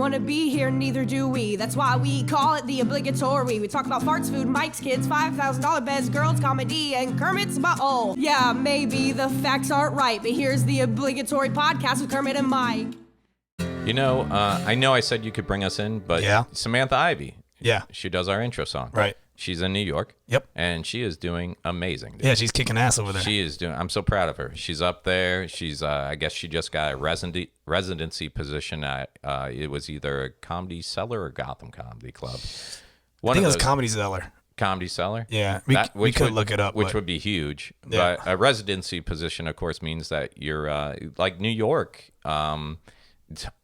want to be here, neither do we. That's why we call it the Obligatory. We talk about farts, food, Myke's kids, $5,000 beds, girls, comedy, and Kermit's butthole. Yeah, maybe the facts aren't right, but here's the Obligatory podcast with Kermit and Myke. You know, I said you could bring us in, but Samantha Ivey. Yeah. She does our intro song. Right. She's in New York. Yep. And she is doing amazing. Dude. Yeah, she's kicking ass over there. She is doing, I'm so proud of her. She's up there. She's, I guess she just got a residency position at, it was either a Comedy Cellar or Gotham Comedy Club. I think it was Comedy Cellar. Comedy Cellar? Yeah, we could look it up. Which would be huge. Yeah. But a residency position, of course, means that you're, like New York,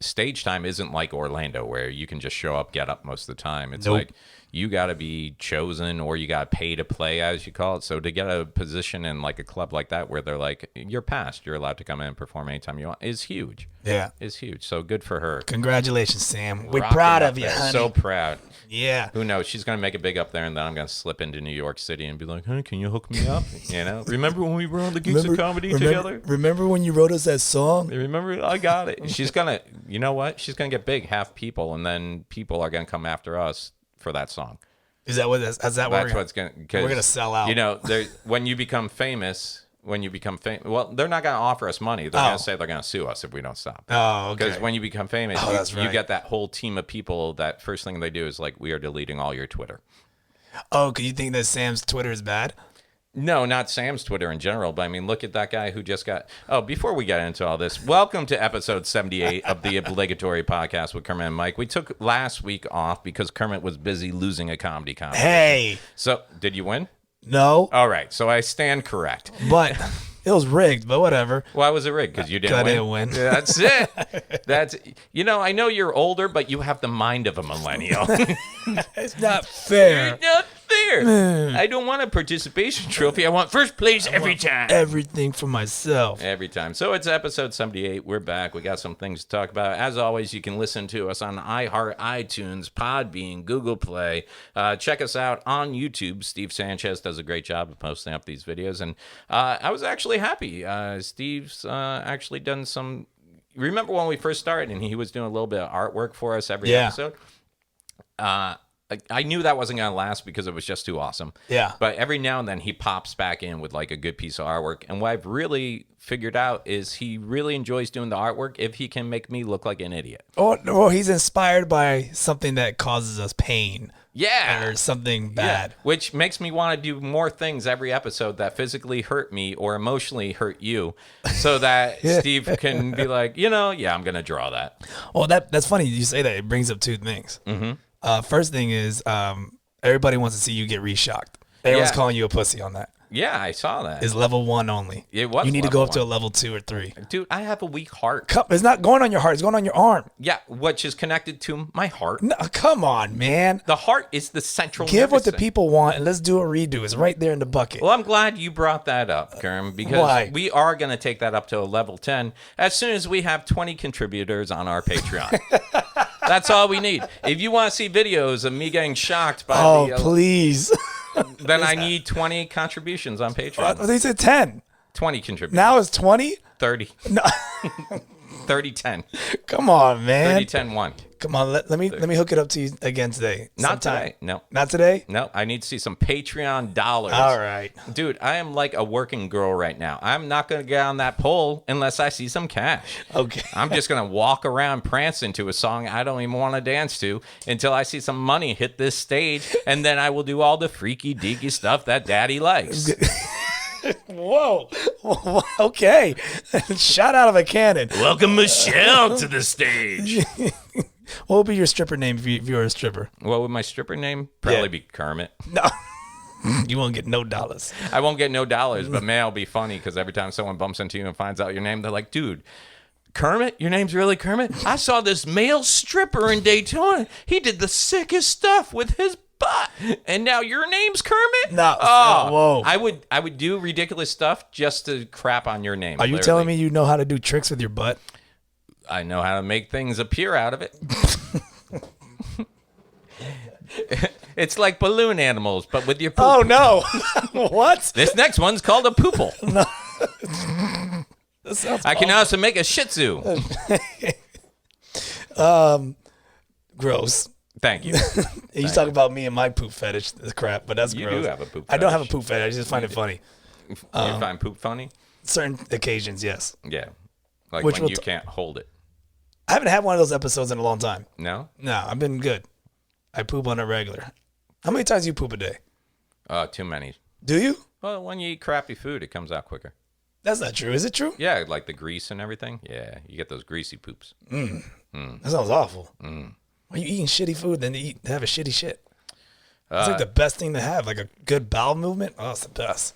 stage time isn't like Orlando where you can just show up, get up most of the time. It's like you got to be chosen or you got to pay to play, as you call it. So to get a position in like a club like that where they're like, you're passed, you're allowed to come in and perform anytime you want, is huge. Yeah. Is huge. So good for her. Congratulations, Sam. We're proud of you, honey. So proud. Yeah. Who knows? She's going to make it big up there, and then I'm going to slip into New York City and be like, honey, can you hook me up? You know? Remember when we were on the Geeks of Comedy together? Remember when you wrote us that song? Remember? I got it. She's going to, you know what? She's going to get big, half people, and then people are going to come after us for that song. Is that what that's what's going to, we're going to sell out. You know, when you become famous, well, they're not going to offer us money. They're going to say they're going to sue us if we don't stop. Oh, okay. Because when you become famous, right. you get that whole team of people that first thing they do is like, we are deleting all your Twitter. Oh, because you think that Sam's Twitter is bad? No, not Sam's Twitter in general, but I mean, look at that guy who just got... Oh, before we get into all this, welcome to episode 78 of the Obligatory podcast with Kermit and Myke. We took last week off because Kermit was busy losing a comedy competition. Hey! So, did you win? No. All right, so I stand correct. But it was rigged, but whatever. Why was it rigged? Because you didn't win? I didn't win. Yeah, that's it. That's, you know, I know you're older, but you have the mind of a millennial. It's not fair. It's not fair. I don't want a participation trophy. I want first place every time. Everything for myself. Every time. So it's episode 78. We're back. We got some things to talk about. As always, you can listen to us on iHeart, iTunes, Podbean, Google Play. Check us out on YouTube. Steve Sanchez does a great job of posting up these videos. And I was actually happy. Steve's actually done some... Remember when we first started and he was doing a little bit of artwork for us every episode? I knew that wasn't going to last because it was just too awesome. Yeah. But every now and then he pops back in with like a good piece of artwork. And what I've really figured out is he really enjoys doing the artwork if he can make me look like an idiot. Or he's inspired by something that causes us pain. Yeah. Or something bad. Yeah. Which makes me want to do more things every episode that physically hurt me or emotionally hurt you so that Steve can be like, I'm going to draw that. Well, that's funny you say that. It brings up two things. Mm-hmm. First thing is everybody wants to see you get reshocked. Everyone's calling you a pussy on that. Yeah, I saw that. It's level 1 only. It was. You need to go up to a level 2 or 3. Dude, I have a weak heart. It's not going on your heart. It's going on your arm. Yeah, which is connected to my heart. No, come on, man. The heart is the central. Give what the people want and let's do a redo. It's right there in the bucket. Well, I'm glad you brought that up, Kerm, because we are going to take that up to a level 10 as soon as we have 20 contributors on our Patreon. That's all we need. If you want to see videos of me getting shocked by please. Then I need 20 contributions on Patreon. They said 10. 20 contributors. Now it's 20? 30. No. 30, 10. Come on, man. 30, 10, 1. Come on, let me hook it up to you again today. Not today. No. Not today? No, I need to see some Patreon dollars. All right. Dude, I am like a working girl right now. I'm not going to get on that pole unless I see some cash. Okay. I'm just going to walk around prancing to a song I don't even want to dance to until I see some money hit this stage, and then I will do all the freaky deaky stuff that daddy likes. Whoa. Okay. Shot out of a cannon. Welcome Michelle to the stage. What would be your stripper name if you were a stripper? What would my stripper name? Probably be Kermit. No. You won't get no dollars. I won't get no dollars, but man, it'll be funny because every time someone bumps into you and finds out your name, they're like, dude, Kermit? Your name's really Kermit? I saw this male stripper in Daytona. He did the sickest stuff with his butt. And now your name's Kermit? No. Oh, whoa. I would do ridiculous stuff just to crap on your name. Are you telling me you know how to do tricks with your butt? I know how to make things appear out of it. It's like balloon animals, but with your poop. Oh, no. What? This next one's called a poople. No. I can also make a shih tzu. Gross. Thank you. And you talk about me and my poop fetish. This crap, but that's You gross. do have a poop I don't have a fetish. poop fetish. I just find it funny. You find poop funny? Certain occasions, yes. Yeah. Like Which when you can't hold it. I haven't had one of those episodes in a long time. No? No, I've been good. I poop on a regular. How many times do you poop a day? Too many. Do you? Well, when you eat crappy food, it comes out quicker. That's not true. Is it true? Yeah, like the grease and everything. Yeah, you get those greasy poops. That sounds awful. Why are you eating shitty food then to have a shitty shit? It's like the best thing to have, like a good bowel movement. Oh, it's the best.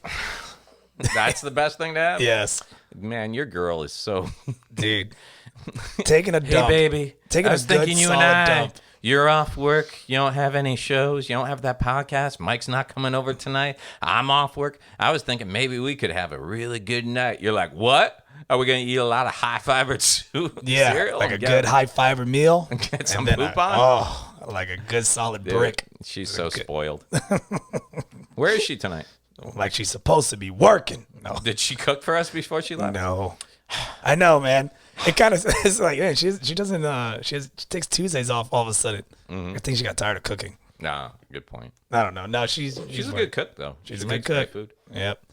That's the best thing to have? Yes. Man, your girl is so... Dude. Taking a dump. Hey, baby. Taking I was a good, thinking you and solid I, dump. you're off work. You don't have any shows. You don't have that podcast. Mike's not coming over tonight. I'm off work. I was thinking maybe we could have a really good night. You're like, what? Are we going to eat a lot of high-fiber cereal? Like a good high-fiber meal. Get some and poop then on? Oh, like a good solid Dude, brick. she's so spoiled. Where is she tonight? Like she's supposed to be working. No. Did she cook for us before she left? No. I know, man. It kind of it's like, man, she doesn't she takes Tuesdays off all of a sudden. I think she got tired of cooking. Nah, good point. I don't know. No, she's She's a good cook, though. She's She a good makes great cook. food. Yep.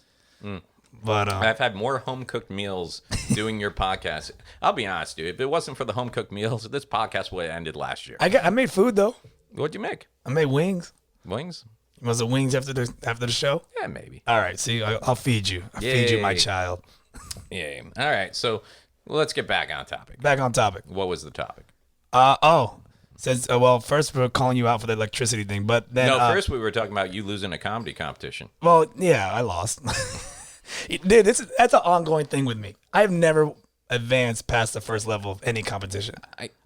But I've had more home cooked meals doing your podcast. I'll be honest, dude. If it wasn't for the home cooked meals, this podcast would have ended last year. I made food though. What'd you make? I made wings. Wings? Was it wings after the show? Yeah, maybe. All right. See, I'll feed you. I'll feed you, my Yay. child. Yeah. All right. So let's get back on topic. Back on topic. What was the topic? Says well, first we're calling you out for the electricity thing, but then No, first we were talking about you losing a comedy competition. well, yeah, I lost. Dude, that's an ongoing thing with me. I've never advanced past the first level of any competition.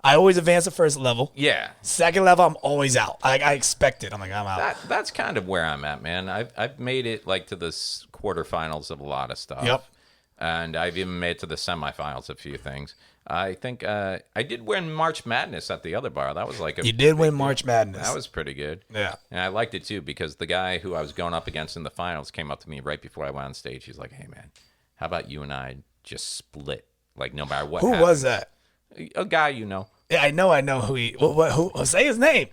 I always advance the first level. Yeah. Second level, I'm always out. I expect it. I'm like, I'm out. That's kind of where I'm at, man. I've made it like to the quarterfinals of a lot of stuff. Yep. And I've even made it to the semifinals of a few things. I think I did win March Madness at the other bar. That was like You did win March Madness. That was pretty good. Yeah. And I liked it too because the guy who I was going up against in the finals came up to me right before I went on stage. He's like, "Hey man, how about you and I just split? Like no matter what." Who happens." was that? A guy you know. Yeah, I know who he. Who? Say his name.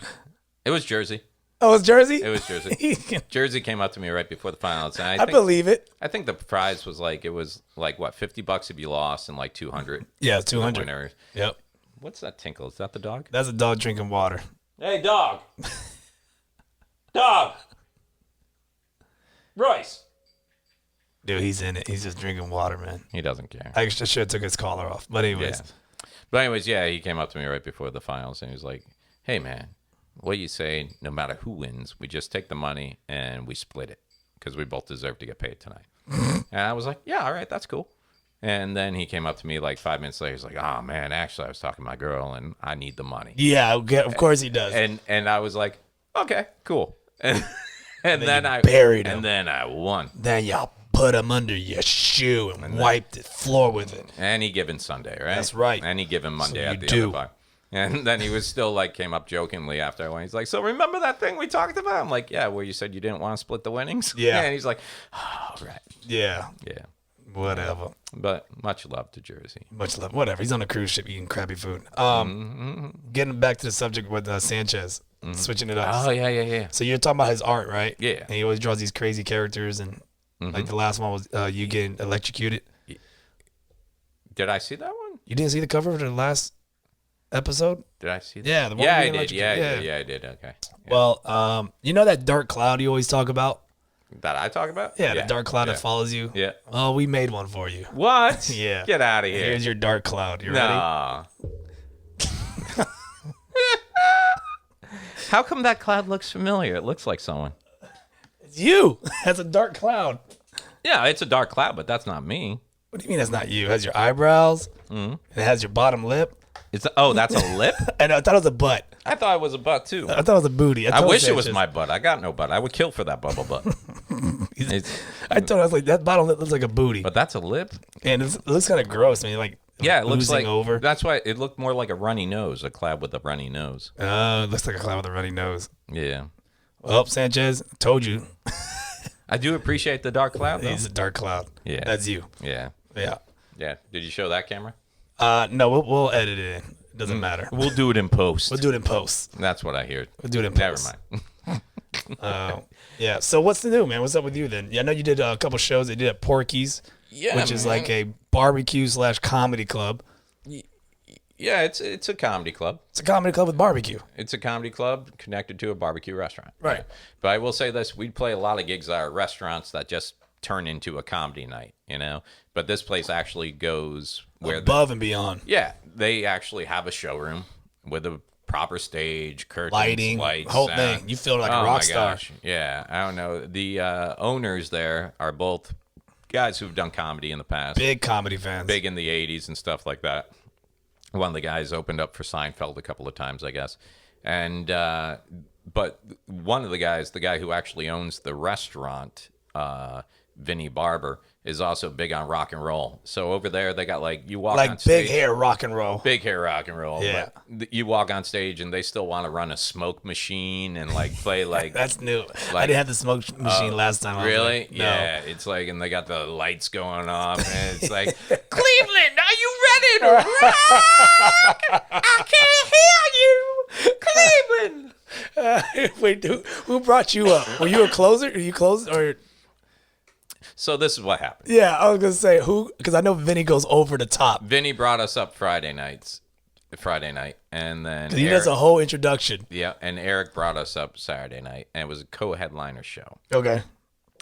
It was Jersey. Oh, it's Jersey. It was Jersey. Jersey came up to me right before the finals, and I believe it. I think the prize was like what, $50 if you lost and like 200. Yeah, 200. Winners. Yep. What's that tinkle? Is that the dog? That's a dog drinking water. Hey, dog. Dog. Royce. Dude, he's in it. He's just drinking water, man. He doesn't care. I should have took his collar off. But anyways. Yeah, he came up to me right before the finals, and he was like, "Hey, man, what do you say? No matter who wins, we just take the money and we split it because we both deserve to get paid tonight." And I was like, "Yeah, all right, that's cool." And then he came up to me like 5 minutes later. He's like, "Oh man, actually, I was talking to my girl, and I need the money." Yeah, of course he does. And I was like, "Okay, cool." And then I buried him. And then I won. Then y'all put him under your shoe and wiped the floor with it. Any given Sunday, right? That's right. Any given Monday So at you the do. other bar. And then he was still like, came up jokingly after I won. He's like, "So remember that thing we talked about?" I'm like, "Yeah, where you said you didn't want to split the winnings?" Yeah. And he's like, "Oh, right." Yeah. Yeah. Whatever. But much love to Jersey. Much love. Whatever. He's on a cruise ship eating crappy food. Getting back to the subject with Sanchez, switching it up. Oh, yeah. So you're talking about his art, right? Yeah. And he always draws these crazy characters, and like the last one was you getting electrocuted. Did I see that one? You didn't see the cover of the last episode? Did I see that? Yeah, the one Yeah, I being did. Yeah, electrocuted. yeah, I did. Okay. Yeah. Well, you know that dark cloud you always talk about? That I talk about? Yeah, the dark cloud yeah. that follows you. Yeah. Oh, we made one for you. What? Yeah. Get out of here. Here's your dark cloud. You ready? Nah. How come that cloud looks familiar? It looks like someone. It's you. That's a dark cloud. Yeah, it's a dark cloud, but that's not me. What do you mean that's not you? It has your eyebrows. And it has your bottom lip. That's a lip? And I thought it was a butt. I thought it was a butt too. I thought it was a booty. I told wish it was Sanchez. my butt. I got no butt. I would kill for that bubble butt. I told her, I was like, that bottom lip looks like a booty. But that's a lip? And it looks kind of gross, man. Like, Yeah, it looks oozing like over. That's why it looked more like a runny nose, a cloud with a runny nose. Oh, it looks like a cloud with a runny nose. Yeah. Well, Sanchez, told you. I do appreciate the dark cloud, though. He's a dark cloud. Yeah. That's you. Yeah. Yeah. Yeah. Did you show that camera? No, we'll edit it in. Doesn't matter. We'll do it in post. We'll do it in post. That's what I hear. We'll do it in post. Never mind. Yeah. So what's the new, man? What's up with you then? Yeah, I know you did a couple shows. They did at Porky's, which is like a barbecue/comedy club. Yeah, it's a comedy club. It's a comedy club with barbecue. It's a comedy club connected to a barbecue restaurant. Right. But I will say this: we'd play a lot of gigs at our restaurants that just turn into a comedy night, But this place actually goes where above and beyond. Yeah, they actually have a showroom with a proper stage, curtains, lighting, lights, whole sound. thing. You feel like a rock star. Gosh. Yeah, I don't know. The owners there are both guys who've done comedy in the past. Big comedy fans. Big in the 80s and stuff like that. One of the guys opened up for Seinfeld a couple of times, I guess. And but one of the guys, the guy who actually owns the restaurant, Vinny Barber, is also big on rock and roll. So over there, they got you walk on stage. Big hair rock and roll. Big hair rock and roll. Yeah. But you walk on stage and they still want to run a smoke machine and play That's new. I didn't have the smoke machine last time. Really? No. Yeah. It's and they got the lights going off and it's like, Cleveland, are you ready to rock? I can't hear you. Cleveland. Wait, who brought you up? Were you a closer? Are you closing or? So this is what happened. Yeah, I was gonna say who, because I know Vinny goes over the top. Vinny brought us up Friday night, and then He does a whole introduction. Yeah, and Eric brought us up Saturday night, and it was a co-headliner show. Okay.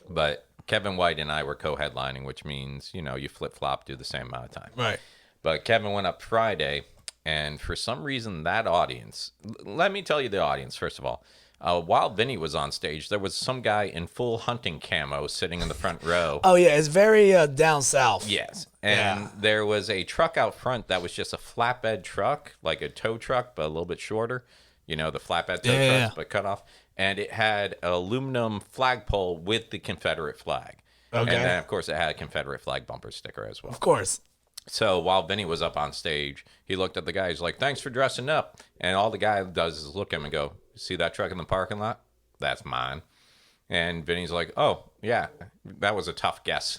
But Kevin White and I were co-headlining, which means you flip-flop, do the same amount of time. Right. But Kevin went up Friday, and for some reason that audience. Let me tell you the audience first of all. While Vinny was on stage, there was some guy in full hunting camo sitting in the front row. Oh, yeah. It's very down south. Yes. And there was a truck out front that was just a flatbed truck, like a tow truck, but a little bit shorter. The flatbed tow trucks, but cut off. And it had an aluminum flagpole with the Confederate flag. Okay. And then, of course, it had a Confederate flag bumper sticker as well. Of course. So while Vinny was up on stage, he looked at the guy. He's like, thanks for dressing up. And all the guy does is look at him and go, see that truck in the parking lot? That's mine. And Vinny's like, oh, yeah, that was a tough guess,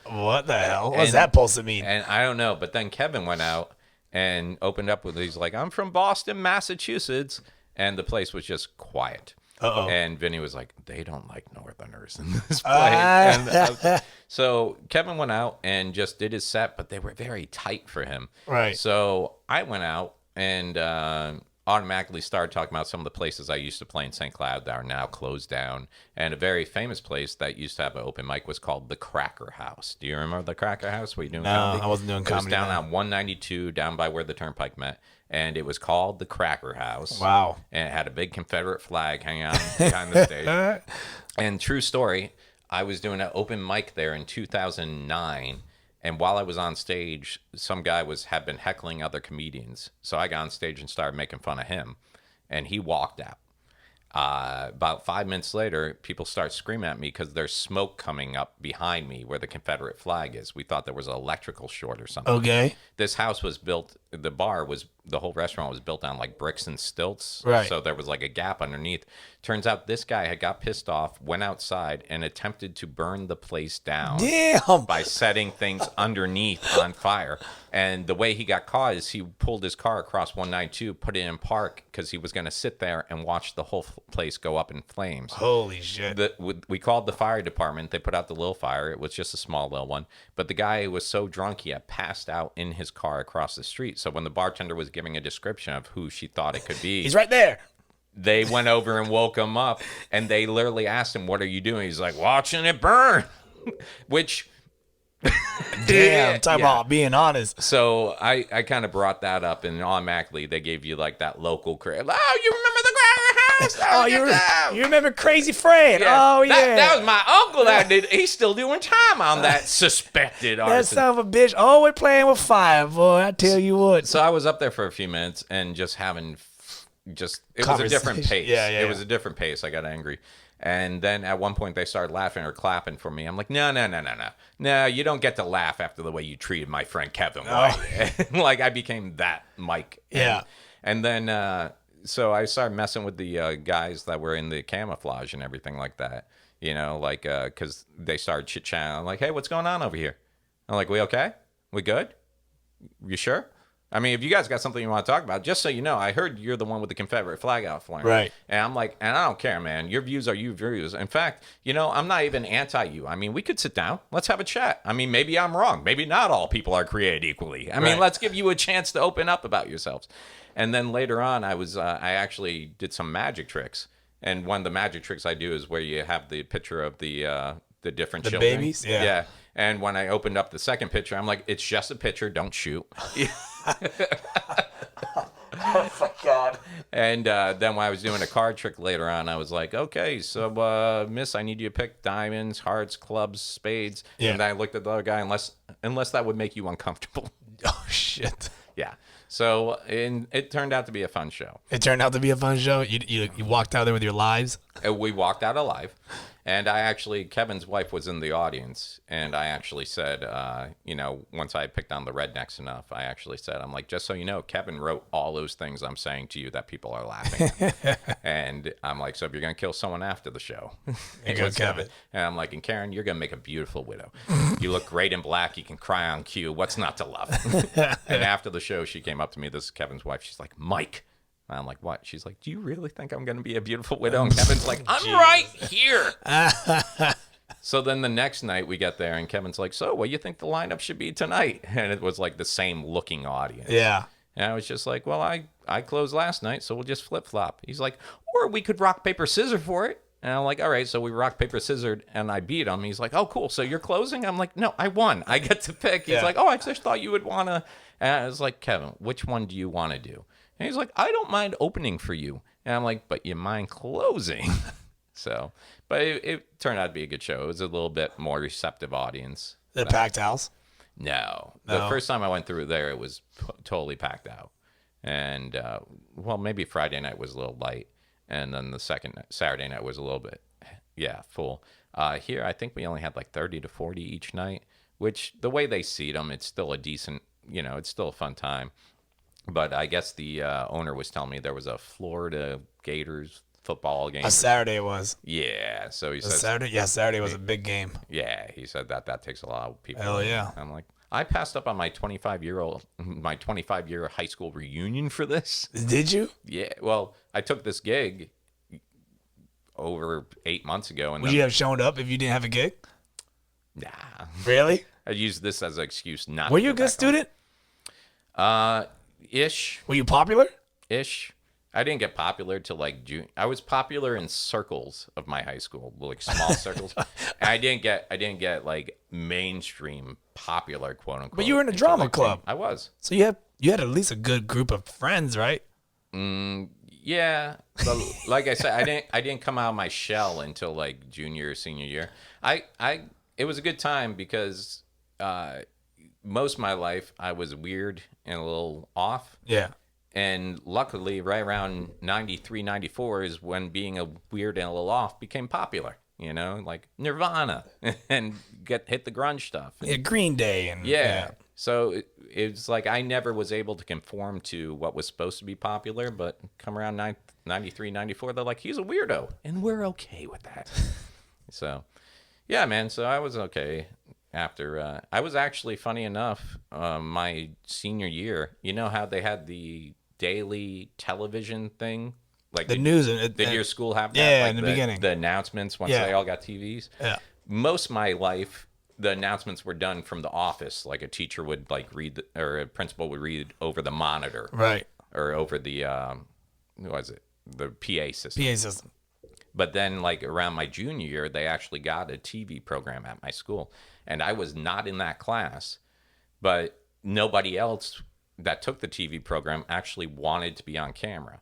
What the hell? What's that supposed to mean? And I don't know. But then Kevin went out and opened up with, he's like, I'm from Boston, Massachusetts. And the place was just quiet. Uh-oh. And Vinny was like, they don't like Northerners in this place. So Kevin went out and just did his set, but they were very tight for him. Right. So I went out and automatically started talking about some of the places I used to play in St. Cloud that are now closed down. And a very famous place that used to have an open mic was called the Cracker House. Do you remember the Cracker House? Were you doing comedy? No, I wasn't doing comedy. It was down on 192, down by where the Turnpike met. And it was called the Cracker House. Wow. And it had a big Confederate flag hanging out behind the stage. And true story, I was doing an open mic there in 2009. And while I was on stage, some guy had been heckling other comedians. So I got on stage and started making fun of him. And he walked out. About 5 minutes later, people start screaming at me because there's smoke coming up behind me where the Confederate flag is. We thought there was an electrical short or something. Okay. This house was built, the whole restaurant was built on bricks and stilts. Right. So there was a gap underneath. Turns out this guy had got pissed off, went outside, and attempted to burn the place down. Damn. By setting things underneath on fire. And the way he got caught is he pulled his car across 192, put it in park because he was going to sit there and watch the whole place go up in flames. Holy shit. We called the fire department. They put out the little fire. It was just a small little one. But the guy was so drunk he had passed out in his car across the street. So when the bartender was giving a description of who she thought it could be, he's right there. They went over and woke him up, and they literally asked him, what are you doing? He's like, watching it burn. Which... Damn, talk about being honest. So I kind of brought that up, and automatically they gave you that local credit. Oh, you remember the Cracker House? You remember Crazy Fred? Yeah. Oh yeah, that was my uncle that did. He's still doing time on that suspected that arson. son of a bitch. Always playing with fire, boy. I tell you what. So I was up there for a few minutes and just having it was a different pace. It was a different pace. I got angry. And then at one point they started laughing or clapping for me. I'm like, no. No, you don't get to laugh after the way you treated my friend Kevin. I became that Myke. Yeah. And then so I started messing with the guys that were in the camouflage and everything like that. Because they started chit-chatting. I'm like, hey, what's going on over here? I'm like, we okay? We good? You sure? I mean, if you guys got something you want to talk about, just so you know, I heard you're the one with the Confederate flag out flying. Right. And I'm like, and I don't care, man. Your views are your views. In fact, I'm not even anti you. I mean, we could sit down. Let's have a chat. I mean, maybe I'm wrong. Maybe not all people are created equally. I mean, let's give you a chance to open up about yourselves. And then later on, I actually did some magic tricks. And one of the magic tricks I do is where you have the picture of the different children. The babies? Yeah. Yeah. And when I opened up the second picture, I'm like, it's just a picture. Don't shoot. Oh my God. And then when I was doing a card trick later on, I was like, okay, so miss, I need you to pick diamonds, hearts, clubs, spades. Yeah. And then I looked at the other guy, unless that would make you uncomfortable. Oh, shit. Yeah. So it turned out to be a fun show. It turned out to be a fun show. You walked out there with your lives. We walked out alive. And Kevin's wife was in the audience, and I actually said, once I picked on the rednecks enough, I actually said, I'm like, just so you know, Kevin wrote all those things I'm saying to you that people are laughing at. And I'm like, so if you're going to kill someone after the show, it was Kevin. And I'm like, and Karen, you're going to make a beautiful widow. You look great in black. You can cry on cue. What's not to love? And after the show, she came up to me, this is Kevin's wife. She's like, Myke. And I'm like, what? She's like, do you really think I'm going to be a beautiful widow? And Kevin's like, I'm right here. So then the next night we get there and Kevin's like, so what do you think the lineup should be tonight? And it was like the same looking audience. Yeah. And I was just like, well, I closed last night, so we'll just flip flop. He's like, or we could rock, paper, scissors for it. And I'm like, all right, so we rock, paper, scissors, and I beat him. He's like, oh, cool. So you're closing? I'm like, no, I won. I get to pick. He's like, oh, I just thought you would want to. And I was like, Kevin, which one do you want to do? And he's like, I don't mind opening for you. And I'm like, but you mind closing? So, but it turned out to be a good show. It was a little bit more receptive audience. The packed house? No. The first time I went through there, it was totally packed out. And, maybe Friday night was a little light. And then the Saturday night was a little bit, full. Here, I think we only had like 30 to 40 each night, which the way they seat them, it's still a decent, it's still a fun time. But I guess the owner was telling me there was a Florida Gators football game. A Saturday it was. Yeah. So he said Saturday. Yeah, Saturday was a big game. Yeah, he said that takes a lot of people. Hell yeah. I'm like, I passed up on my 25-year high school reunion for this. Did you? Yeah. Well, I took this gig over 8 months ago, and would you have shown up if you didn't have a gig? Nah. Really? I used this as an excuse not. Were to you a good student? Ish. Were you popular? Ish. I didn't get popular till like June. I was popular in circles of my high school, like small circles. And I didn't get like mainstream popular, quote unquote. But you were in a drama club. I was. So you had at least a good group of friends, right? Yeah. But like I said, I didn't come out of my shell until like junior or senior year. It was a good time because most of my life I was weird and a little off. Yeah. And luckily, right around 93, 94 is when being a weird and a little off became popular, like Nirvana and hit the grunge stuff. Yeah, Green Day. And yeah. So it's like I never was able to conform to what was supposed to be popular, but come around 93, 94, they're like, he's a weirdo. And we're okay with that. So, yeah, man. So I was okay. After I was actually, funny enough, my senior year, you know how they had the daily television thing, like the news. Did your school have that? Yeah, like in the beginning, the announcements once they all got TVs. Yeah. Most of my life, the announcements were done from the office. Like a teacher would read, or a principal would read over the monitor, right, or over the the PA system. PA system. But then, like, around my junior year, they actually got a TV program at my school. And I was not in that class. But nobody else that took the TV program actually wanted to be on camera.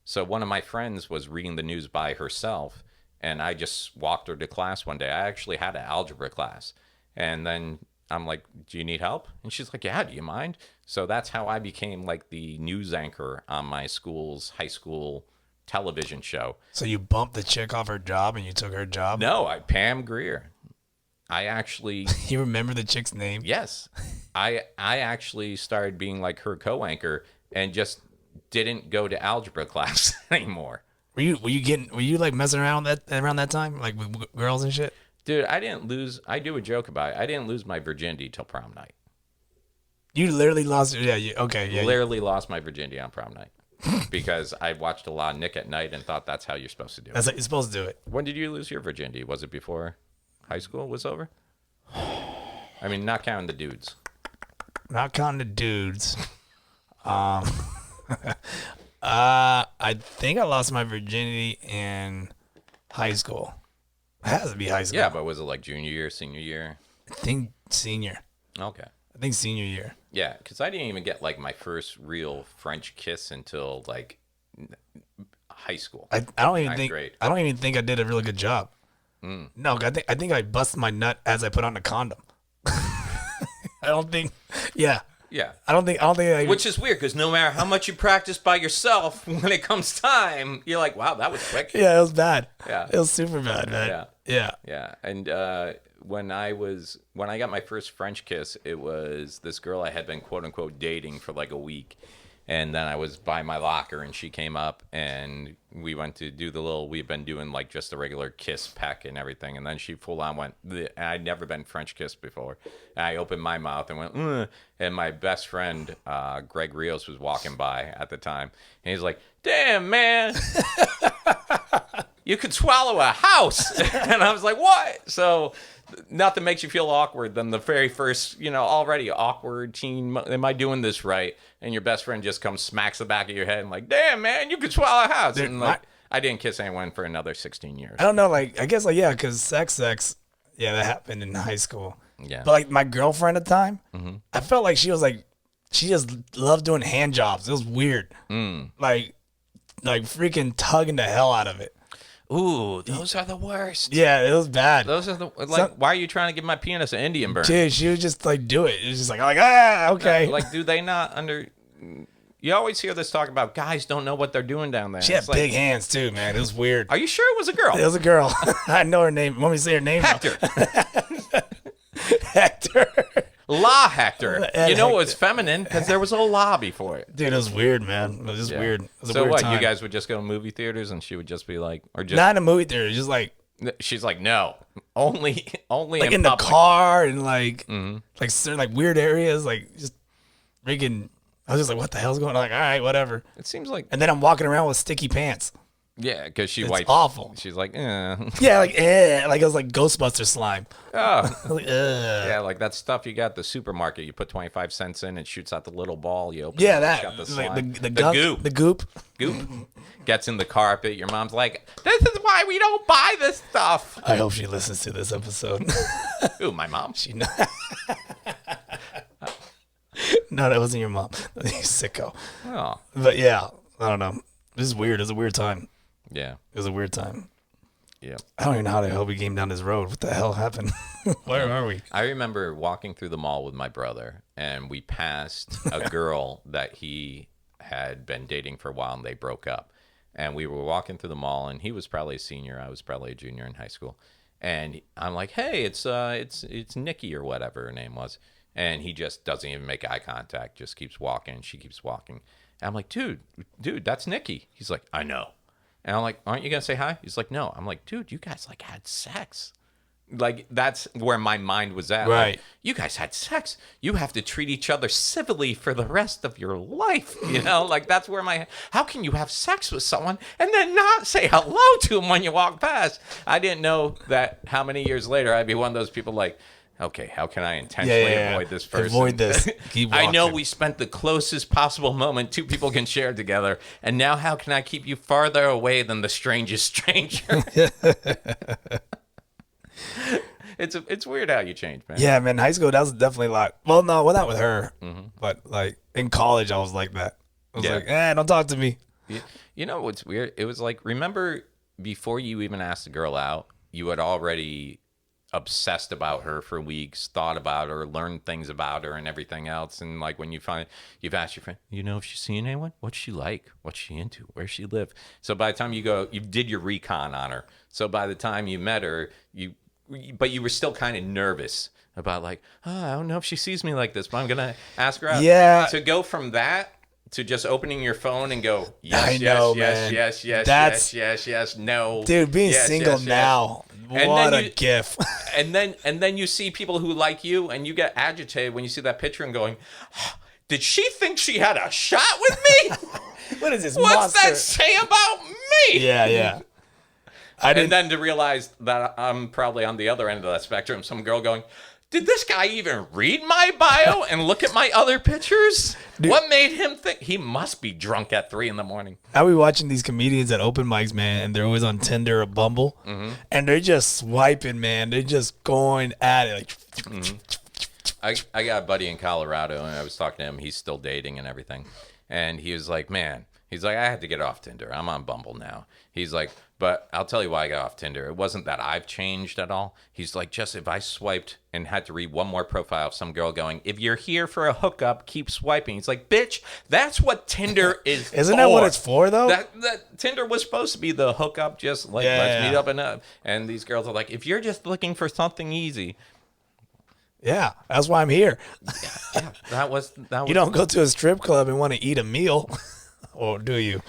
So one of my friends was reading the news by herself. And I just walked her to class one day. I actually had an algebra class. And then I'm like, do you need help? And she's like, yeah, do you mind? So that's how I became, like, the news anchor on my school's high school television show. So you bumped the chick off her job and you took her job? No, Pam Greer. I actually... You remember the chick's name? Yes. I actually started being like her co-anchor and just didn't go to algebra class anymore. Were you like messing around that time, like with girls and shit? Dude, I do a joke about it. I didn't lose my virginity till prom night. You literally lost. Yeah. Okay. Yeah. Literally lost my virginity on prom night because I watched a lot of Nick at Night and thought that's how you're supposed to do it. That's how you're supposed to do it. When did you lose your virginity? Was it before high school was over? I mean, not counting the dudes. Not counting the dudes. I think I lost my virginity in high school. It has to be high school. Yeah, but was it like junior year, senior year? I think senior. Okay. I think senior year. Yeah, because I didn't even get like my first real French kiss until like high school. I don't even Ninth think grade. I don't even think I did a really good job. No, I think I busted my nut as I put on the condom. I don't think. Yeah. Yeah. I don't think I. Which is weird because no matter how much you practice by yourself, when it comes time, you're like, wow, that was quick. Yeah, it was bad. Yeah. It was super bad, man. Yeah. Yeah. Yeah. And when I got my first French kiss, it was this girl I had been quote unquote dating for like a week. And then I was by my locker and she came up and we went to do we've been doing like just a regular kiss peck and everything. And then she full on went, and I'd never been French kissed before. And I opened my mouth and went, ugh. And my best friend, Greg Rios, was walking by at the time. And he's like, damn, man, you could swallow a house. And I was like, what? So nothing makes you feel awkward than the very first, already awkward teen. Am I doing this right? And your best friend just comes, smacks the back of your head, and like, damn, man, you could swallow a house. Dude, and like, I didn't kiss anyone for another 16 years. I don't know, like, I guess, like, yeah, because sex, yeah, that happened in high school. Yeah. But, like, my girlfriend at the time, I felt like she was, like, she just loved doing hand jobs. It was weird. Like freaking tugging the hell out of it. Ooh, those are the worst. Yeah, it was bad. Those are why are you trying to give my penis an Indian burn? Dude, she would just, like, do it. It was just like, okay. Like, do they not You always hear this talk about guys don't know what they're doing down there. She had big hands, too, man. It was weird. Are you sure it was a girl? It was a girl. I know her name. Want me to say her name? Hector. Hector. La Hector. And you know Hector. it was feminine because there was a la before it. Dude, it was weird, man. It was just weird. It was a So weird what? time. You guys would just go to movie theaters and she would just be like, or just Not in a movie theater, just like she's like, no, only like in the public. car and like certain like weird areas, like just freaking. I was just like, what the hell's going on? Like, all right, whatever. It seems like And then I'm walking around with sticky pants. yeah, because she It's wipes. awful. She's like, Yeah, like like it was like Ghostbuster slime. oh. Like, Yeah, like that stuff you got at the supermarket. You put 25 cents in, it shoots out the little ball. You open Yeah, it, that it's got the like slime. the goop. The goop. Goop gets in the carpet. Your mom's like, this is why we don't buy this stuff. I hope she listens to this episode. Ooh, my mom. She know. No, that wasn't your mom. You sicko. Oh, But yeah, I don't know. This is weird. It was a weird time. yeah, It was a weird time. yeah. I don't even know how the hell we came down this road. What the hell happened? Where are we? I remember walking through the mall with my brother, and we passed a girl that he had been dating for a while, and they broke up. And we were walking through the mall, and he was probably a senior. I was probably a junior in high school. And I'm like, hey, it's Nikki or whatever her name was. And he just doesn't even make eye contact, just keeps walking. She keeps walking. And I'm like, dude, that's Nikki. He's like, I know. And I'm like, aren't you going to say hi? He's like, no. I'm like, dude, you guys like had sex. Like, that's where my mind was at. Right. Like, you guys had sex. You have to treat each other civilly for the rest of your life. You know, like that's where how can you have sex with someone and then not say hello to them when you walk past? I didn't know that how many years later I'd be one of those people like, okay, how can I intentionally avoid this person? Avoid this. Keep I know walking. we spent the closest possible moment two people can share together, and now how can I keep you farther away than the strangest stranger? It's weird how you change, man. Yeah, man. High school, that was definitely a lot. Well, no, well, not with her. But like in college, I was like that. I was Yeah. like, don't talk to me. You know what's weird? It was like, remember before you even asked the girl out, you had already obsessed about her for weeks, thought about her, learned things about her and everything else. And like when you've asked your friend, if she's seeing anyone, what's she like? What's she into? Where she live? So by the time you did your recon on her. So by the time you met her, but you were still kind of nervous about like, I don't know if she sees me like this, but I'm going to ask her out. Yeah. To go from that to just opening your phone and go, I know, man. yes, no. Dude, being yes, single yes, yes. now, What a gif. and then you see people who like you, and you get agitated when you see that picture and going, did she think she had a shot with me? What is this What's monster? that say about me? Yeah. And then to realize that I'm probably on the other end of that spectrum, some girl going, did this guy even read my bio and look at my other pictures? Dude, what made him think he must be drunk at 3 a.m? I be watching these comedians at open mics, man, and they're always on Tinder or Bumble, and they're just swiping, man. They're just going at it. Like, I got a buddy in Colorado, and I was talking to him. He's still dating and everything. And he was like, man, he's like, I had to get off Tinder. I'm on Bumble now. He's like, but I'll tell you why I got off Tinder. It wasn't that I've changed at all. He's like, just if I swiped and had to read one more profile of some girl going, if you're here for a hookup, keep swiping. He's like, bitch, that's what Tinder is Isn't for. that what it's for, though? That Tinder was supposed to be the hookup, just like, let's meet up. And these girls are like, if you're just looking for something easy. Yeah, that's why I'm here. Yeah, that was. You don't go to a strip club and want to eat a meal, or do you?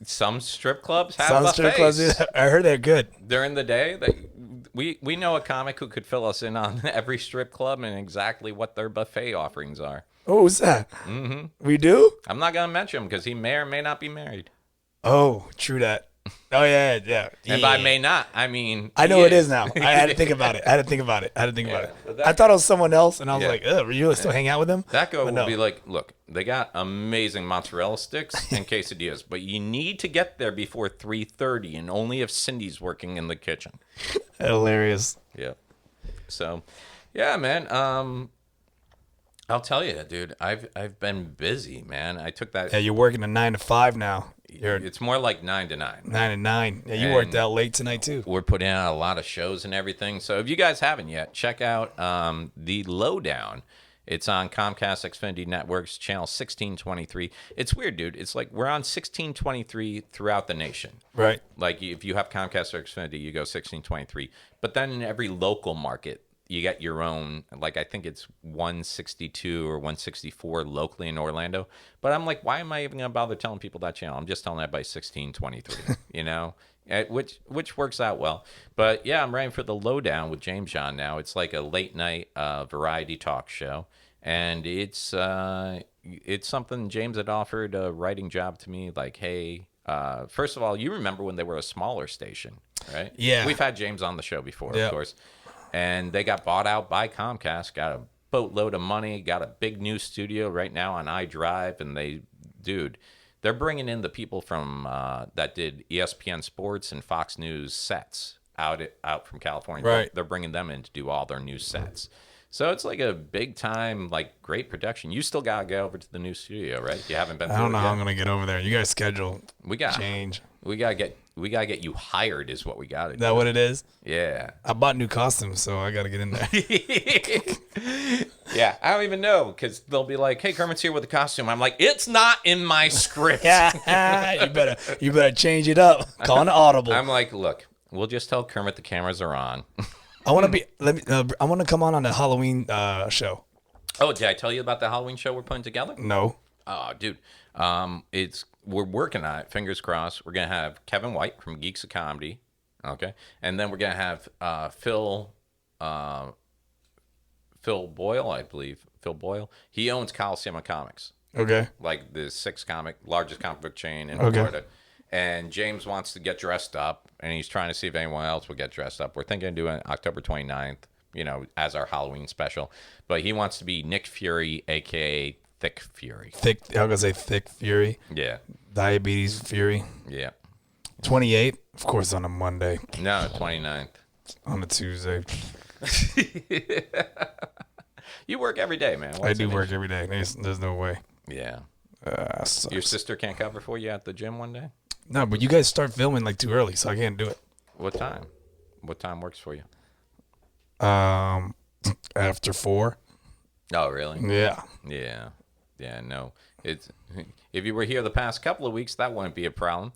Some strip clubs have Some buffets. strip clubs, I heard they're good. During the day, we know a comic who could fill us in on every strip club and exactly what their buffet offerings are. Oh, who's that? Mm-hmm. We do? I'm not going to mention him because he may or may not be married. Oh, true that. Oh, yeah. And by may not, I mean... I know it is now. I had to think about it. I thought it was someone else, and I was like, ugh, you still hang out with him? That girl will be like, look, they got amazing mozzarella sticks and quesadillas, but you need to get there before 3:30, and only if Cindy's working in the kitchen. Hilarious. Yeah. So, yeah, man. I'll tell you, dude, I've been busy, man. I took that... Yeah, you're working a 9 to 5 now. It's more like 9 to 9. 9 to 9. Yeah, you worked out late tonight, too. We're putting out a lot of shows and everything. So if you guys haven't yet, check out The Lowdown. It's on Comcast Xfinity Networks, channel 1623. It's weird, dude. It's like we're on 1623 throughout the nation. Right. Like if you have Comcast or Xfinity, you go 1623. But then in every local market, you get your own, like I think it's 162 or 164 locally in Orlando. But I'm like, why am I even going to bother telling people that channel? I'm just telling everybody 1623, you know, which works out well. But yeah, I'm writing for The Lowdown with James John now. It's like a late night variety talk show. And it's something James had offered a writing job to me. Like, hey, first of all, you remember when they were a smaller station, right? Yeah. We've had James on the show before, of course. And they got bought out by Comcast, got a boatload of money, got a big new studio right now on iDrive. And they're bringing in the people from that did ESPN Sports and Fox News sets out from California. Right. They're bringing them in to do all their new sets. So it's like a big time, like great production. You still got to go over to the new studio, right? You haven't been through I don't know it how yet. I'm going to get over there. You guys schedule change. We gotta get you hired is what we gotta do. Is that what it is? Yeah. I bought new costumes, so I got to get in there. Yeah, I don't even know because they'll be like, "Hey, Kermit's here with a costume." I'm like, "It's not in my script." Yeah, you better change it up. Call an audible. I'm like, "Look, we'll just tell Kermit the cameras are on." I want to be. I want to come on the Halloween show. Oh, did I tell you about the Halloween show we're putting together? No. Oh, dude, we're working on it. Fingers crossed. We're gonna have Kevin White from Geeks of Comedy, okay, and then we're gonna have Phil Boyle, I believe. Phil Boyle. He owns Coliseum Comics, Okay. like the largest comic book chain in Florida. And James wants to get dressed up, and he's trying to see if anyone else will get dressed up. We're thinking of doing October 29th, as our Halloween special. But he wants to be Nick Fury, a.k.a. Thick Fury. I was going to say Thick Fury. Yeah. Diabetes Fury. Yeah. 28th, of course, on a Monday. No, 29th. On a Tuesday. You work every day, man. I do work every day. There's no way. Yeah. Sucks. Your sister can't cover for you at the gym one day? No, but you guys start filming like too early, so I can't do it. What time? What time works for you? After 4. Oh, really? Yeah. Yeah. Yeah, no. If you were here the past couple of weeks, that wouldn't be a problem.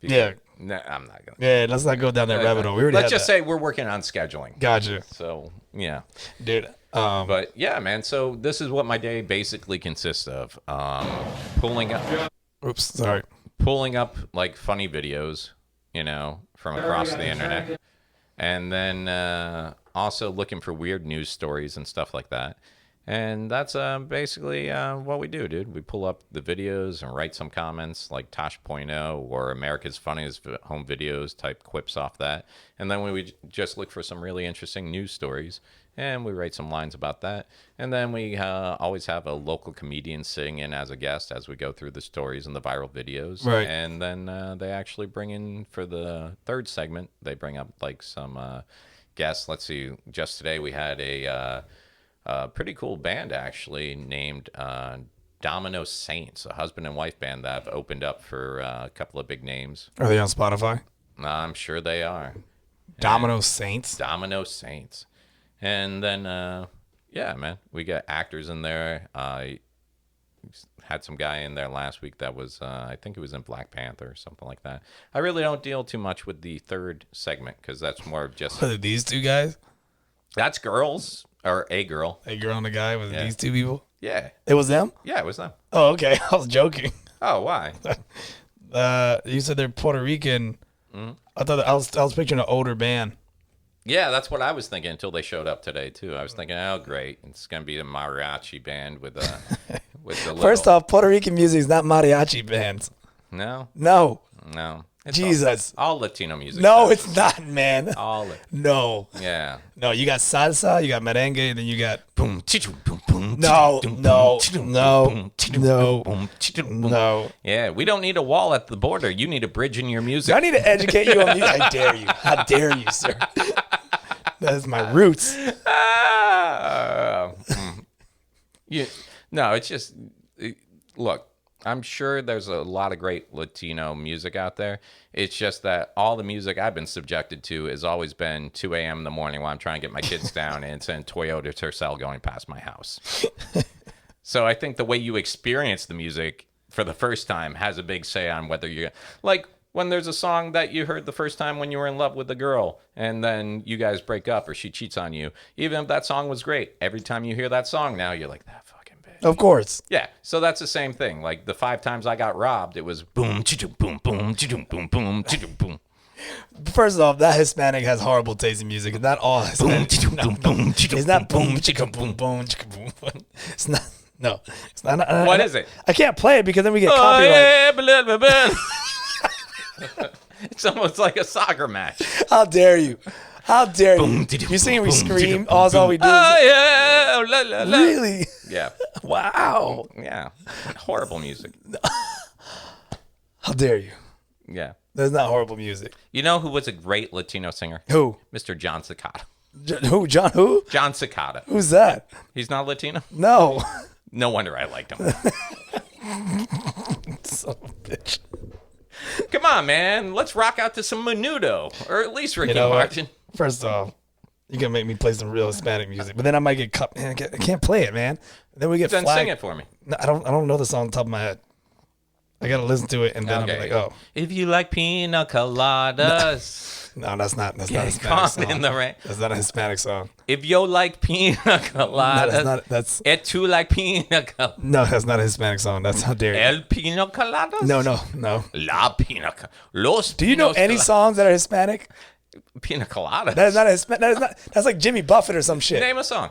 Yeah. No, I'm not going to. Yeah, let's not go down that rabbit hole. Let's just say we're working on scheduling. Gotcha. So, yeah. Dude. But, yeah, man. So, this is what my day basically consists of. Pulling up like funny videos, from across the internet. And then also looking for weird news stories and stuff like that. And that's basically what we do, dude. We pull up the videos and write some comments like Tosh.0 or America's Funniest Home Videos type quips off that. And then we just look for some really interesting news stories and we write some lines about that. And then we always have a local comedian sitting in as a guest as we go through the stories and the viral videos. Right. And then they actually bring in, for the third segment, they bring up like some guests. Let's see, just today we had a pretty cool band actually named Domino Saints, a husband and wife band that have opened up for a couple of big names. Are they on Spotify? I'm sure they are. Domino Saints? Domino Saints. And then, yeah, man, we got actors in there. Had some guy in there last week that was, I think it was in Black Panther or something like that. I really don't deal too much with the third segment because that's more of just... Are these two guys? That's girls, or a girl. A girl and a guy? Was it these two people? Yeah. It was them? Yeah, it was them. Oh, okay. I was joking. Oh, why? You said they're Puerto Rican. Mm-hmm. I thought I was picturing an older band. Yeah, that's what I was thinking until they showed up today too. I was thinking, oh great, it's gonna be the mariachi band with the little... First off, Puerto Rican music is not mariachi bands. No, it's Jesus, all Latino music. No, it's not, man. No. Yeah. No, you got salsa, you got merengue, and then you got boom, boom, boom. No. Yeah, we don't need a wall at the border. You need a bridge in your music. I need to educate you on music. I dare you. How dare you, sir? That's my roots. No, it's just, look, I'm sure there's a lot of great Latino music out there. It's just that all the music I've been subjected to has always been 2 a.m. in the morning while I'm trying to get my kids down, and it's in Toyota Tercel going past my house. So I think the way you experience the music for the first time has a big say on whether you're... Like, when there's a song that you heard the first time when you were in love with a girl, and then you guys break up or she cheats on you, even if that song was great, every time you hear that song now, you're like, that fucking bitch. Of course. Yeah, so that's the same thing. Like, the 5 times I got robbed, it was boom, boom, boom, boom, boom, boom, boom. First off, that Hispanic has horrible taste in music. It's not all Hispanic. It's not boom, chicka, boom, boom, chicka, boom. It's not. No, it's not. What is it? I can't play it because then we get copyright. It's almost like a soccer match. How dare you? How dare you? You sing, we scream. All we do. Oh yeah, really? Yeah. Wow. Yeah. Horrible music. How dare you? Yeah. That's not horrible music. You know who was a great Latino singer? Who? Mr. John Cicada. Who? John who? John Cicada. Who's that? He's not Latino? No. No wonder I liked him. Son of a bitch. Come on, man. Let's rock out to some Menudo, or at least Ricky Martin. First off, you're going to make me play some real Hispanic music, but then I might get cut. Man, I can't play it, man. Then we get Then flagged. sing it for me. No, I don't know the song on top of my head. I got to listen to it, and then Okay. I'm like, oh. If you like pina coladas. No, that's not a Get Hispanic caught song. in the rain. That's not a Hispanic song. If you like pina coladas. No, that's Et tu like pina coladas. no, that's not a Hispanic song. That's how dare you. El pina coladas? No. La pina coladas. Los Do you know any songs that are Hispanic? Pina coladas? That is not a Hispanic. That's like Jimmy Buffett or some shit. Name a song.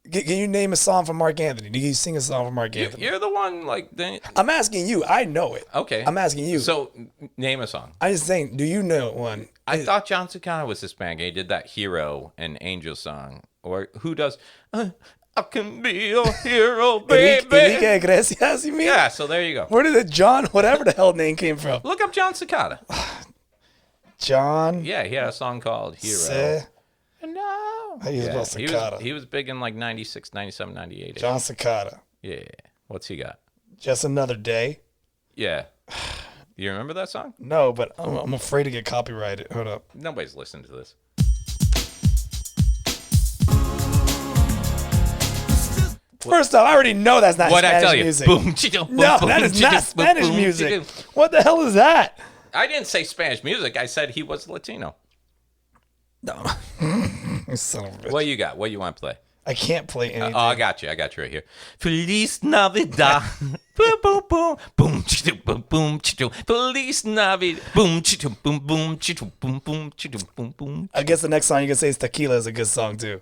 Can you name a song from Mark Anthony? Do you sing a song from Mark Anthony? You're the one, like... I'm asking you. I know it. Okay. I'm asking you. So, name a song. I'm just saying, do you know one? I thought John Cicada was Hispanic. He did that Hero and Angel song. Or who does... I can be your hero, baby. Enrique Iglesias, you mean? Yeah, so there you go. Where did the John, whatever the hell name came from? Look up John Cicada. John. Yeah, he had a song called Hero. No. He was big in like 96, 97, 98. John Cicada. Yeah. What's he got? Just Another Day. Yeah. You remember that song? No, but I'm afraid to get copyrighted. Hold up. Nobody's listened to this. First off, I already know that's not What'd I Spanish tell you? music. Boom, chicka, boom, No, boom, that is chicka, not boom, Spanish boom, music. chicka. What the hell is that? I didn't say Spanish music. I said he was Latino. No. Son of a bitch. What you got? What you want to play? I can't play anything. Oh, I got you right here. Feliz Navidad. Boom, boom, boom. Boom, chittu, boom, boom, chittu. Feliz Navidad. Boom, chittu, boom, boom, chittu, boom, boom, chittu, boom, boom. I guess the next song you can say is Tequila is a good song, too.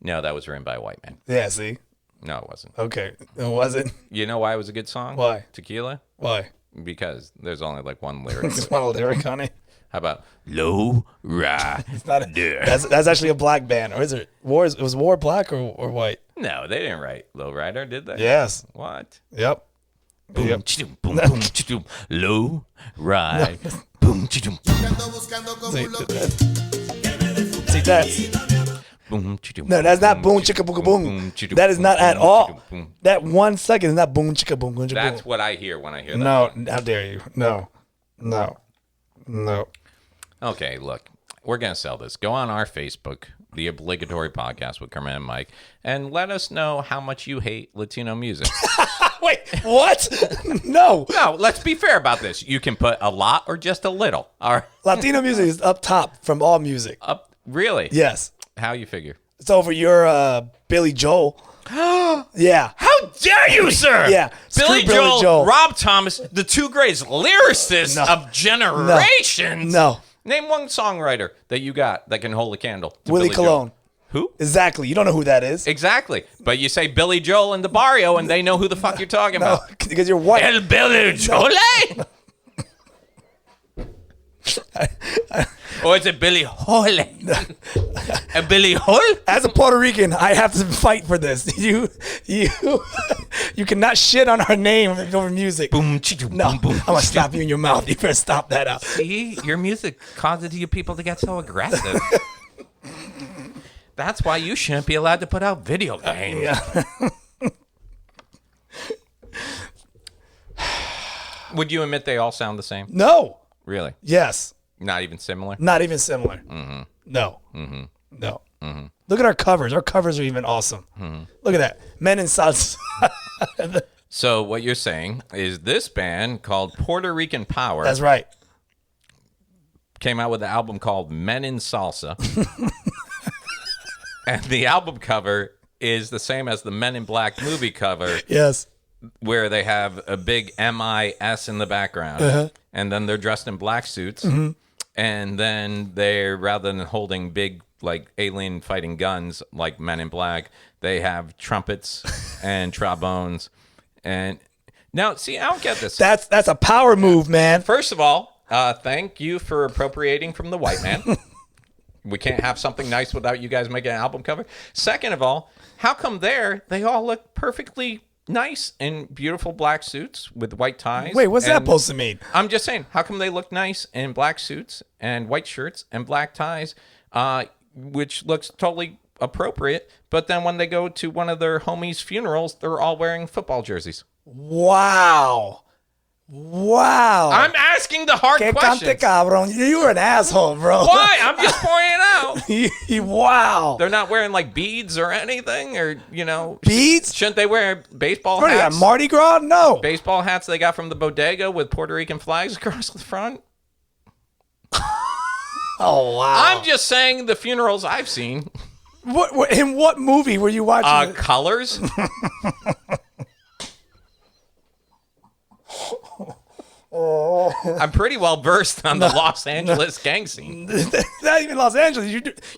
No, that was written by a white man. Yeah, see? No, it wasn't. Okay. It wasn't? You know why it was a good song? Why? Tequila? Why? Because there's only like one lyric. There's one lyric on it. How about low rider? It's not that's actually a black band. Or is it? Was War black or white? No, they didn't write Low Rider, did they? Yes. What? Yep. Boom, Yep. chittum, boom, boom, chittum. Low ride. Boom, chittum, See, that's... boom, chittum. No, that's not boom chicka boom boom. That is not at all. That 1 second is not boom chicka boom boom. That's what I hear when I hear that. No, how dare you? No. Okay, look, we're going to sell this. Go on our Facebook, The Obligatory Podcast with Kermit and Myke, and let us know how much you hate Latino music. Wait, what? No. No, let's be fair about this. You can put a lot or just a little. All right. Latino music is up top from all music. Really? Yes. How you figure? It's over your Billy Joel. Yeah. How dare you, sir? Yeah. Billy Screw Joel, Rob Thomas, the two greatest lyricists No. of generations. No. Name one songwriter that you got that can hold a candle to Willie Billy Colon. Joel. Who? Exactly. You don't know who that is. Exactly. But you say Billy Joel and the Barrio, and they know who the fuck you're talking No, about. because you're white. El Billy Joel? Or is it Billy Hole? A Billy Hole? As a Puerto Rican, I have to fight for this. You cannot shit on our name over music. Boom, No, boom, boom. I'm gonna stop you in your mouth. You better stop that out. See, your music causes you people to get so aggressive. That's why you shouldn't be allowed to put out video games. Yeah. Would you admit they all sound the same? No. Really? Yes. Not even similar? Not even similar. Mm-hmm. No. Mm-hmm. No. Mm-hmm. Look at our covers. Our covers are even awesome. Mm-hmm. Look at that. Men in Salsa. So what you're saying is this band called Puerto Rican Power That's right. came out with an album called Men in Salsa. And the album cover is the same as the Men in Black movie cover, Yes. where they have a big MIS in the background. Uh-huh. And then they're dressed in black suits. Mm-hmm. And then they're, rather than holding big, like, alien fighting guns like Men in Black, they have trumpets and trombones. And now, see, I don't get this. That's a power move, man. First of all, thank you for appropriating from the white man. We can't have something nice without you guys making an album cover. Second of all, how come they all look perfectly nice in beautiful black suits with white ties? Wait, what's that supposed to mean? I'm just saying, how come they look nice in black suits and white shirts and black ties, which looks totally appropriate, but then when they go to one of their homies' funerals, they're all wearing football jerseys? Wow. I'm asking the hard Que questions. cante, cabrón. You're an asshole, bro. Why? I'm just pointing it out. Wow. They're not wearing like beads or anything, or Beads? Shouldn't they wear baseball What are hats? you got, Mardi Gras? No. Baseball hats they got from the bodega with Puerto Rican flags across the front. Oh, wow. I'm just saying the funerals I've seen. In what movie were you watching? Colors. I'm pretty well versed on the Los Angeles gang scene. Not even Los Angeles.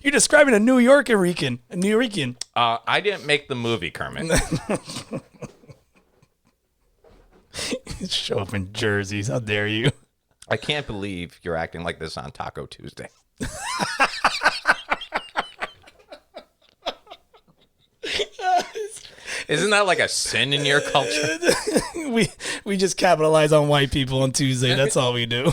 You're describing a New Yorker Rican. A New Yorker. I didn't make the movie, Kermit. Show up in jerseys. How dare you? I can't believe you're acting like this on Taco Tuesday. Isn't that like a sin in your culture? we just capitalize on white people on Tuesday. That's all we do.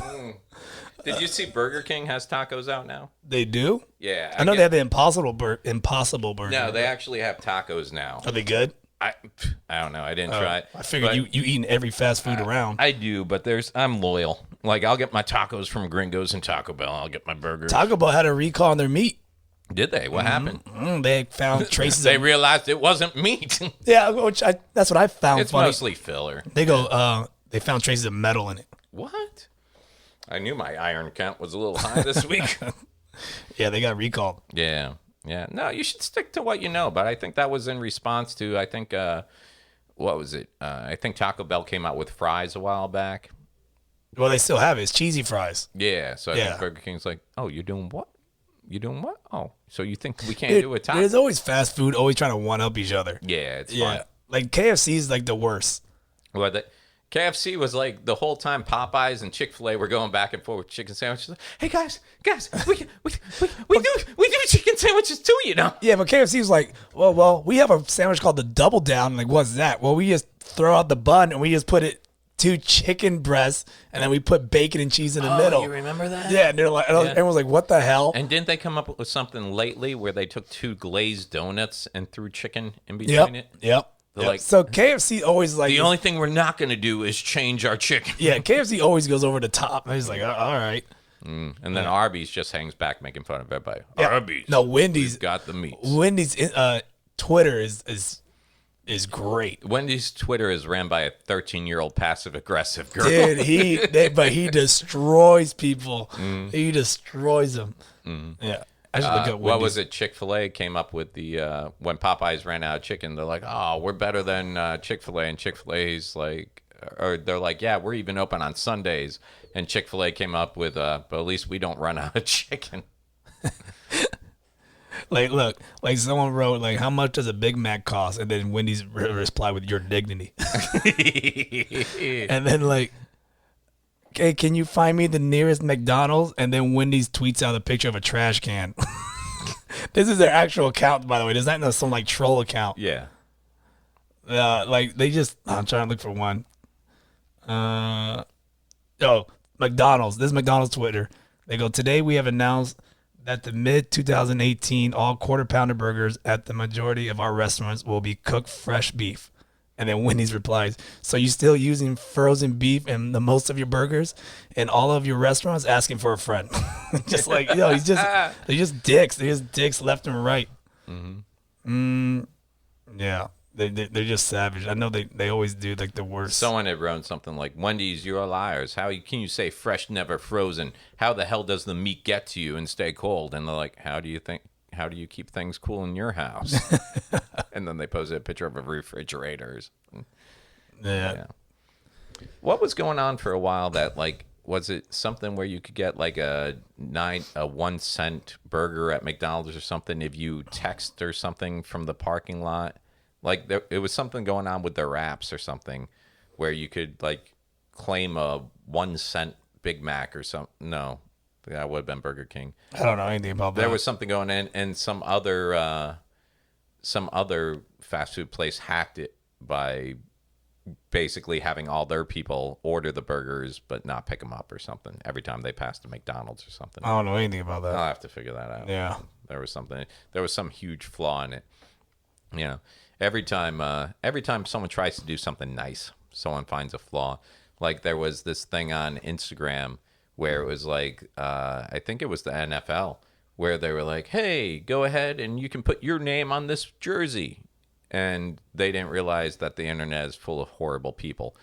Did you see Burger King has tacos out now? They do? Yeah. I know they have the Impossible Burger. No, they actually have tacos now. Are they good? I don't know. I didn't try it. I figured you eating every fast food around. I do, but I'm loyal. Like, I'll get my tacos from Gringos and Taco Bell. I'll get my burgers. Taco Bell had a recall on their meat. Did they? What happened? They found traces. They realized it wasn't meat. Yeah, that's what I found. It's funny. mostly filler. They go. They found traces of metal in it. What? I knew my iron count was a little high this week. Yeah, they got recalled. Yeah. Yeah. No, you should stick to what you know. But I think that was in response to, I think, what was it? I think Taco Bell came out with fries a while back. Well, they still have it. It's cheesy fries. Yeah. So I Yeah. think Burger King's like, oh, you're doing what? You doing what? Oh, so you think we can't do a taco? There's always fast food, always trying to one-up each other. Yeah, it's Yeah. fun. Like KFC is like the worst. Well, KFC was like the whole time Popeyes and Chick-fil-A were going back and forth with chicken sandwiches. Hey guys, we do chicken sandwiches too, you know. Yeah, but KFC was like, well, we have a sandwich called the Double Down. Like, what's that? Well, we just throw out the bun and we just put it 2 chicken breasts and then we put bacon and cheese in the middle. You remember that? Yeah, and they're like, everyone's like, what the hell? And didn't they come up with something lately where they took 2 glazed donuts and threw chicken in between it? Yep. Like, so KFC always like the only thing we're not going to do is change our chicken. Yeah, KFC always goes over the top. And he's like, all right. And then Arby's just hangs back making fun of everybody. Yeah. Arby's. No, Wendy's We've got the meats. Wendy's Twitter is great. Wendy's Twitter is ran by a 13-year-old passive-aggressive girl. Dude, but he destroys people. He destroys them. Yeah. I should look at Wendy's. What was it? Chick-fil-A came up with the when Popeyes ran out of chicken, they're like, oh, we're better than Chick-fil-A. And Chick-fil-A's like, or they're like, yeah, we're even open on Sundays. And Chick-fil-A came up with, but at least we don't run out of chicken. Like, look, like someone wrote, like, how much does a Big Mac cost? And then Wendy's replied with your dignity. And then, like, okay, can you find me the nearest McDonald's? And then Wendy's tweets out a picture of a trash can. This is their actual account, by the way. This is not some, like, troll account. Yeah. Like, they just, I'm trying to look for one. McDonald's. This is McDonald's Twitter. They go, today we have announced that the mid-2018 all quarter pounder burgers at the majority of our restaurants will be cooked fresh beef. And then Wendy's replies, so you still using frozen beef in the most of your burgers and all of your restaurants? Asking for a friend. Just like, they're just dicks. They're just dicks left and right. Yeah. They're just savage. I know they always do like the worst. Someone had wrote something like, Wendy's, you're liars. How can you say fresh, never frozen? How the hell does the meat get to you and stay cold? And they're like, how do you keep things cool in your house? And then they posted a picture of refrigerators. Yeah. What was going on for a while that, like, was it something where you could get like a 1 cent burger at McDonald's or something if you text or something from the parking lot? Like, it was something going on with their apps or something where you could, like, claim a 1 cent Big Mac or something. No, that would have been Burger King. I don't know anything about that. There was something going in, and some other fast food place hacked it by basically having all their people order the burgers but not pick them up or something every time they passed a McDonald's or something. I don't know anything about that. I'll have to figure that out. Yeah. There was some huge flaw in it. You know, every time someone tries to do something nice, someone finds a flaw. Like, there was this thing on Instagram where it was like, I think it was the NFL, where they were like, hey, go ahead and you can put your name on this jersey. And they didn't realize that the internet is full of horrible people.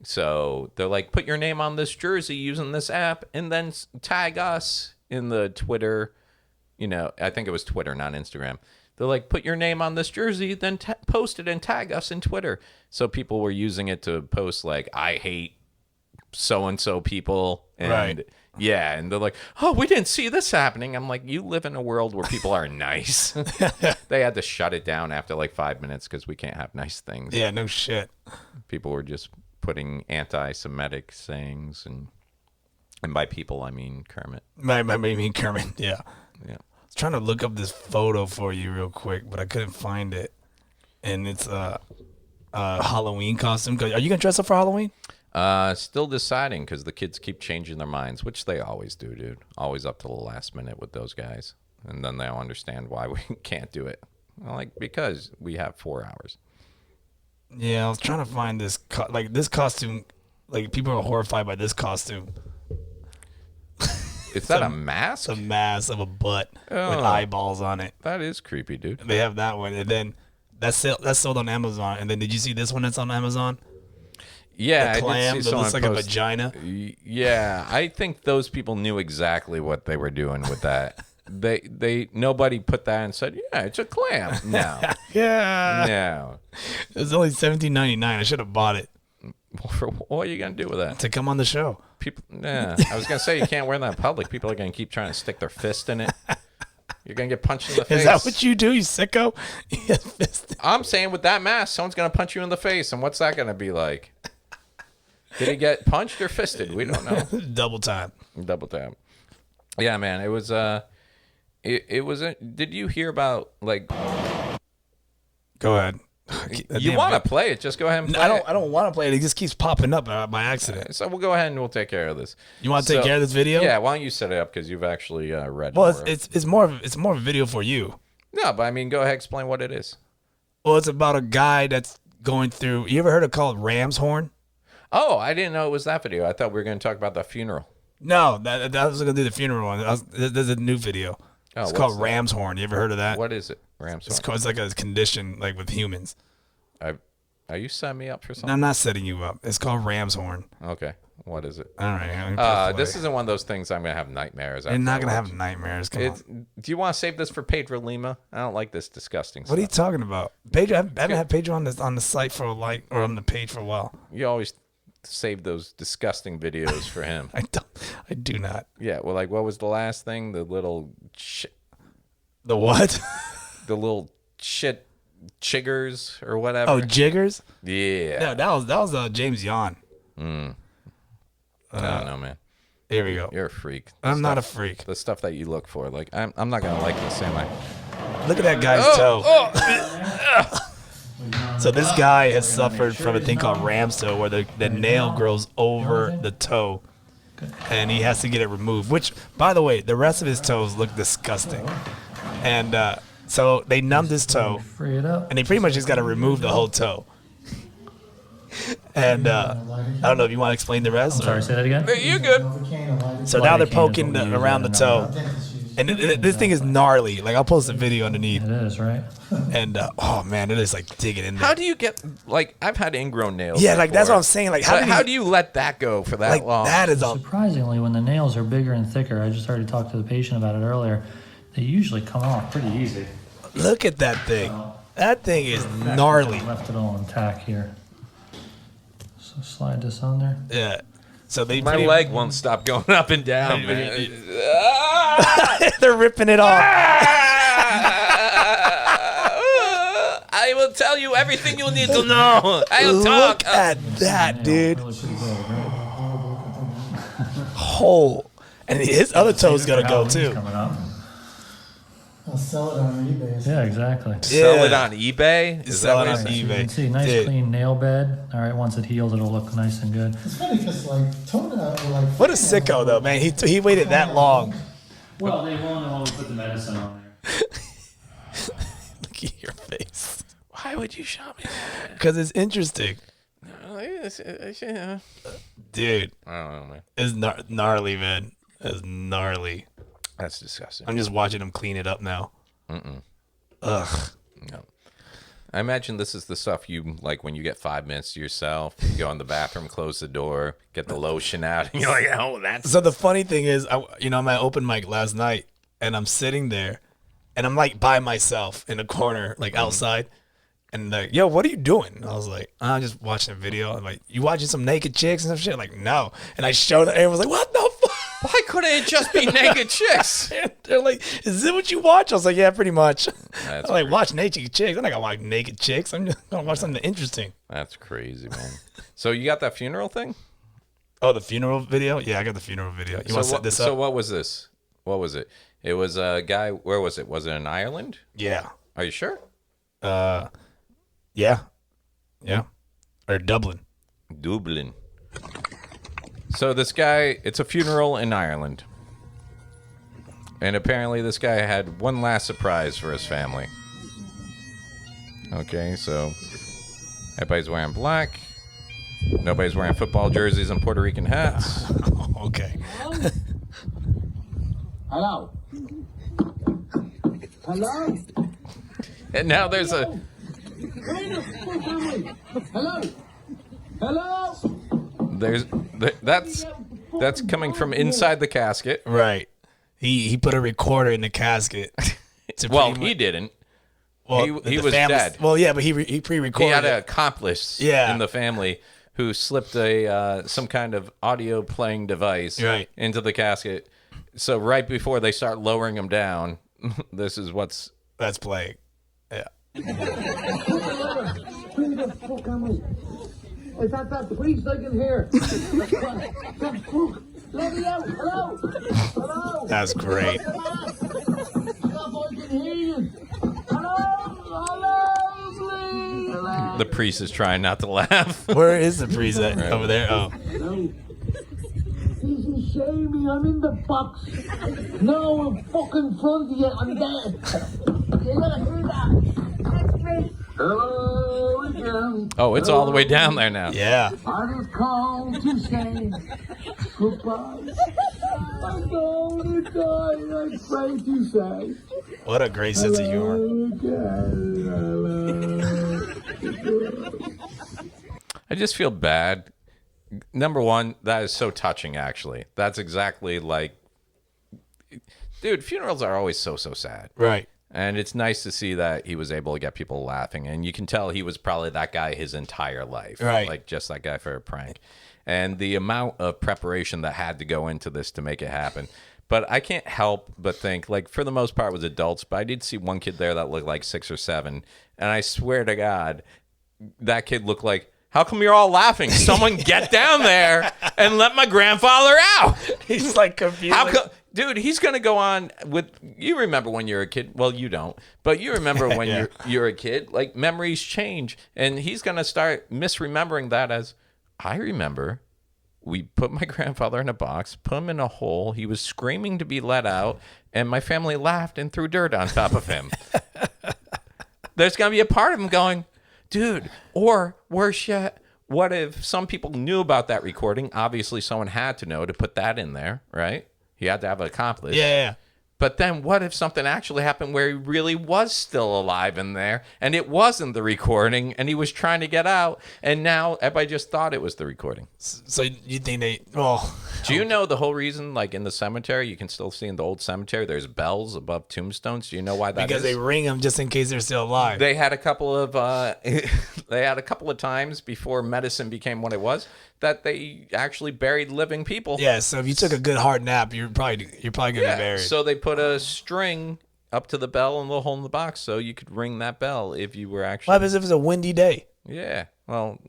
So they're like, put your name on this jersey using this app and then tag us in the Twitter. You know, I think it was Twitter, not Instagram. They're like, put your name on this jersey, then post it and tag us in Twitter. So people were using it to post, like, I hate so-and-so people. And right. Yeah, and they're like, oh, we didn't see this happening. I'm like, you live in a world where people are nice. They had to shut it down after like 5 minutes because we can't have nice things. Yeah, no shit. People were just putting anti-Semitic sayings, and by people, I mean Kermit. I mean Kermit, yeah. Yeah. I was trying to look up this photo for you real quick, but I couldn't find it. And it's a Halloween costume. Are you going to dress up for Halloween? Still deciding because the kids keep changing their minds, which they always do, dude. Always up to the last minute with those guys. And then they'll understand why we can't do it. Like, because we have 4 hours. Yeah, I was trying to find this this costume. Like, people are horrified by this costume. Is that a mask? It's a mask of a butt with eyeballs on it. That is creepy, dude. They have that one, and then that's sold on Amazon. And then did you see this one that's on Amazon? Yeah, the clam I did see that looks like post, a vagina. Yeah, I think those people knew exactly what they were doing with that. nobody put that and said, yeah, it's a clam. No. Yeah. No. It was only $17.99. I should have bought it What are you going to do with that? to come on the show. People, I was going to say you can't wear that in public. People are going to keep trying to stick their fist in it. You're going to get punched in the face. Is that what you do, you sicko? I'm saying with that mask, someone's going to punch you in the face. And what's that going to be like? Did he get punched or fisted? We don't know. Double time. Double tap. Yeah, man. It was, did you hear about, like... Go ahead. You want to play it? Just go ahead and play it. I don't want to play it. It just keeps popping up by accident. So we'll go ahead and we'll take care of this. You want to take care of this video? Yeah. Why don't you set it up because you've actually read. Well, it's more of a video for you. No, but I mean, go ahead, explain what it is. Well, it's about a guy that's going through. You ever heard of called Ram's Horn? Oh, I didn't know it was that video. I thought we were going to talk about the funeral. No, that was going to do the funeral one. There's a new video. It's called Ram's Horn. You ever heard of that? What is it? Ram's Horn. It's like a condition like with humans. Are you setting me up for something? No, I'm not setting you up. It's called Ram's Horn. Okay. What is it? All right. This isn't one of those things I'm going to have nightmares. You're not going to have nightmares. Come on. Do you want to save this for Pedro Lima? I don't like this disgusting stuff. What are you talking about? Pedro, I haven't had Pedro on the site for or on the page for a while. You always save those disgusting videos for him. I do not. Yeah. Well, like, what was the last thing? The little The what? The little shit chiggers or whatever. Oh, jiggers? Yeah. No, that was James Yon. I don't know, man. Here we go. You're a freak. I'm not a freak. The stuff that you look for, like I'm not gonna like this, am I? Look at that guy's toe. So this guy has suffered from a thing called ram's toe, where the nail grows over the toe, and he has to get it removed. Which, by the way, the rest of his toes look disgusting, and so they numbed his toe, and they pretty much just got to remove the whole toe. And I don't know if you want to explain the rest. Sorry, say that again. You're good. So now they're poking around the toe, and this thing is gnarly. Like, I'll post a video underneath. It is, right? And oh man, it is like digging in there. How do you get, like, I've had ingrown nails? Yeah, like before. that's what I'm saying. Like, how do you let that go for that like long? that is a Surprisingly, when the nails are bigger and thicker, I just already talked to the patient about it earlier, they usually come off pretty easy. look at that thing. That thing is gnarly. Left it all intact here. So slide this on there. Yeah. So they My leg won't stop going up and down, man. they're ripping it off. I will tell you everything you need to know. I'll talk. Look at that, dude. Really pretty good, right? Whole. And his other toe's gonna go Halloween's too. Coming up. I'll sell it on eBay. Yeah, exactly. Sell it on eBay? Is Sell that it what on you're saying? You can eBay. see nice Dude. clean nail bed. All right, once it heals, it'll look nice and good. It's funny because like toenail, like What a sicko though, man. He waited that long. Well, they won't always put the medicine on there. Look at your face. Why would you show me Because it's interesting. that? Dude, I don't know, man. it's gnarly, man. It's gnarly. That's disgusting. I'm just watching him clean it up now. Ugh. No. I imagine this is the stuff you like when you get 5 minutes to yourself. You go in the bathroom, close the door, get the lotion out, and you're like, "Oh, that's." So the funny thing is, I'm at open mic last night, and I'm sitting there, and I'm like by myself in a corner, like outside, and like, yo, what are you doing? And I was like, I'm just watching a video. I'm like, you watching some naked chicks and some shit? Like, no. And I showed it, and everyone was like, what the fuck? Why couldn't it just be naked chicks? They're like, is this what you watch? I was like, yeah, pretty much. That's I'm like, watch naked chicks. I'm not gonna watch naked chicks. I'm just gonna watch something interesting. That's crazy, man. So you got that funeral thing? Oh, the funeral video? Yeah, I got the funeral video. You want to set this up? So what was this? What was it? It was a guy. Where was it? Was it in Ireland? Yeah. Are you sure? Yeah. Or Dublin. Dublin. So this guy, it's a funeral in Ireland. And apparently this guy had one last surprise for his family. Okay, so everybody's wearing black. Nobody's wearing football jerseys and Puerto Rican hats. Okay. hello. Hello. And now there's a... Hello. Hello. That's coming from inside the casket. Right. He put a recorder in the casket. Well, he didn't. Well, he the was family's- dead. Well, yeah, but he pre-recorded. He had an it. accomplice Yeah. in the family who slipped some kind of audio playing device Right. into the casket. So right before they start lowering him down, this is what's... That's playing. Yeah. Who the fuck am I? Is that priest I can hear? That fuck. Let me out. Hello. Hello. That's great. Stop, I can hear you. Hello. Hello, please. Hello. The priest is trying not to laugh. Where is the preset? Right. Over there? Oh. Hello. Easy, shame me. I'm in the box. No, I'm fucking front of you. I'm dead. You gotta hear that. That's me. Hello again. Oh, it's all the way down there now. Yeah. I just called to say goodbye. I'm going to die. I'm afraid to say. What a great sense of humor. I just feel bad. Number one, that is so touching, actually. That's exactly like... Dude, funerals are always so sad. Right. And it's nice to see that he was able to get people laughing. And you can tell he was probably that guy his entire life. Right. Like, just that guy for a prank. And the amount of preparation that had to go into this to make it happen. But I can't help but think, like, for the most part, it was adults. But I did see one kid there that looked like 6 or 7. And I swear to God, that kid looked like, how come you're all laughing? Someone get down there and let my grandfather out. He's like confused. How come? Dude, he's going to go on with... You remember when you're a kid. Well, you don't. But you remember when Yeah. you're a kid. Like, memories change. And he's going to start misremembering that as, I remember we put my grandfather in a box, put him in a hole. He was screaming to be let out. And my family laughed and threw dirt on top of him. There's going to be a part of him going, dude, or worse yet, what if some people knew about that recording? Obviously, someone had to know to put that in there, right? He had to have an accomplice. Yeah. But then what if something actually happened where he really was still alive in there and it wasn't the recording and he was trying to get out and now everybody just thought it was the recording? So you think they... Well... Do you know the whole reason, like in the cemetery, you can still see in the old cemetery, there's bells above tombstones? Do you know why that Because is? they ring them just in case they're still alive. They had a couple of times before medicine became what it was that they actually buried living people. Yeah, so if you took a good hard nap, you're probably gonna be buried. So they put a string up to the bell and a little hole in the box so you could ring that bell if you were actually... What happens if it's a windy day? Yeah, well...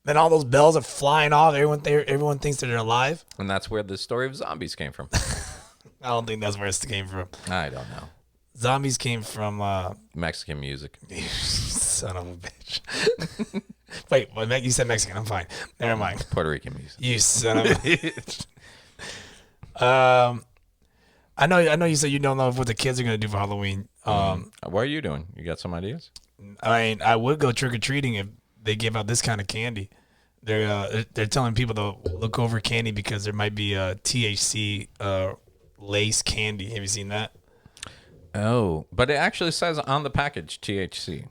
Then all those bells are flying off. Everyone thinks that they're alive. And that's where the story of zombies came from. I don't think that's where it came from. I don't know. Zombies came from Mexican music. son of a bitch. Wait, you said Mexican. I'm fine. Never mind. Puerto Rican music. You son of a bitch. I know you said you don't know what the kids are gonna do for Halloween. What are you doing? You got some ideas? I mean, I would go trick or treating if they give out this kind of candy. They're telling people to look over candy because there might be a THC lace candy. Have you seen that? Oh, but it actually says on the package THC.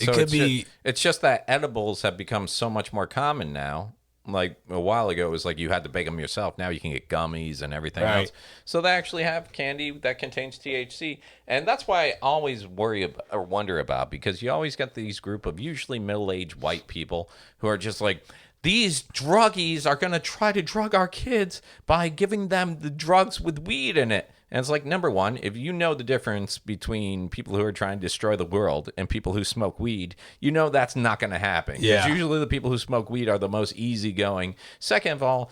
It could be. It's just that edibles have become so much more common now. Like a while ago, it was like you had to bake them yourself. Now you can get gummies and everything Right. else. So they actually have candy that contains THC, and that's why I always worry about, or wonder about, because you always get these group of usually middle-aged white people who are just like, these druggies are going to try to drug our kids by giving them the drugs with weed in it. And it's like, number one, if you know the difference between people who are trying to destroy the world and people who smoke weed, you know that's not going to happen. 'Cause Yeah. usually the people who smoke weed are the most easygoing. Second of all,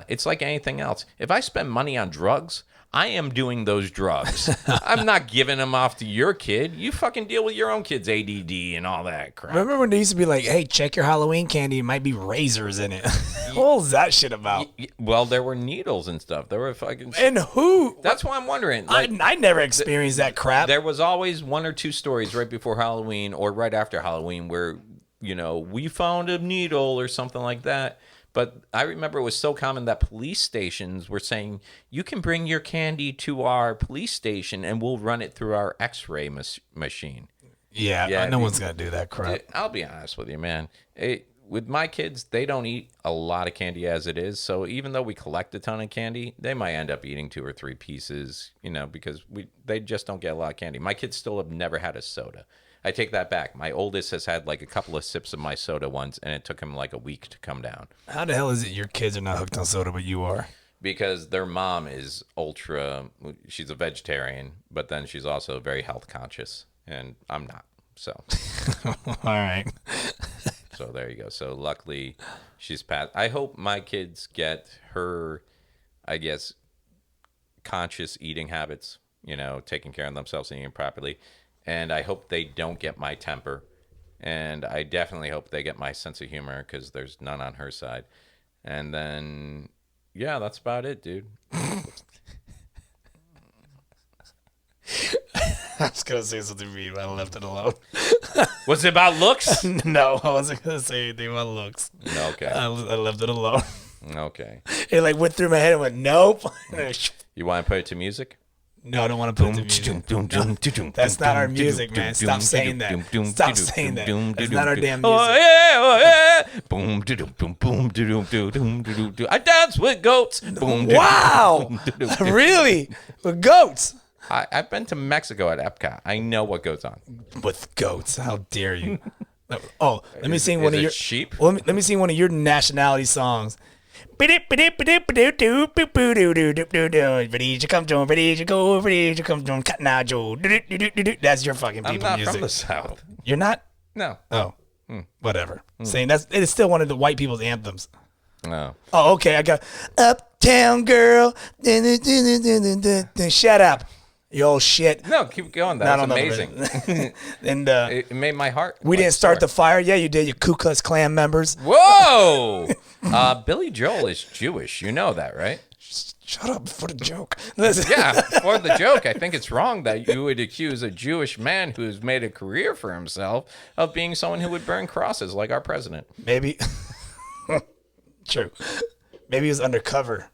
it's like anything else. If I spend money on drugs, I am doing those drugs. I'm not giving them off to your kid. You fucking deal with your own kid's ADD and all that crap. Remember when they used to be like, "Hey, check your Halloween candy. It might be razors in it." What was that shit about? Well, there were needles and stuff. There were fucking... And who? That's why I'm wondering. Like, I never experienced that crap. there was always one or two stories right before Halloween or right after Halloween where, you know, we found a needle or something like that. But I remember it was so common that police stations were saying, you can bring your candy to our police station and we'll run it through our x-ray machine. Yeah, Yeah, no one's gonna do that crap. I'll be honest with you, man. with my kids, they don't eat a lot of candy as it is. So even though we collect a ton of candy, they might end up eating 2 or 3 pieces, because they just don't get a lot of candy. My kids still have never had a soda. I take that back. My oldest has had like a couple of sips of my soda once, and it took him like a week to come down. How the hell is it your kids are not hooked on soda, but you are? Because their mom is she's a vegetarian, but then she's also very health conscious, and I'm not. So, All right. So there you go. So luckily, she's passed. I hope my kids get her, I guess, conscious eating habits. Taking care of themselves and eating properly. And I hope they don't get my temper. And I definitely hope they get my sense of humor, because there's none on her side. And then, yeah, that's about it, dude. I was going to say something mean, but I left it alone. Was it about looks? No, I wasn't going to say anything about looks. Okay. I left it alone. Okay. It went through my head and went, nope. You want to put it to music? No, I don't want to put it to music. No, that's not our music, man. Stop saying that. Stop saying that. That's not our damn music. Oh yeah. Boom, boom, boom, boom. I dance with goats. Boom. Wow. Really? With goats? I've been to Mexico at Epcot. I know what goes on. With goats? How dare you? Oh, let me sing one of your sheep. Well, let me sing one of your nationality songs. That's your fucking people I'm not music. from the South. You're not? No. Oh, whatever. Saying it's still one of the white people's anthems. No. Oh, okay. I got Uptown Girl. Shut up, you old shit. No, keep going. That was amazing. And it made my heart. we didn't start the fire. Yeah, you did. You Ku Klux Klan members. Whoa! Billy Joel is Jewish. You know that, right? Shut up for the joke. Listen. Yeah, for the joke. I think it's wrong that you would accuse a Jewish man who's made a career for himself of being someone who would burn crosses like our president. Maybe. True. Maybe he was undercover.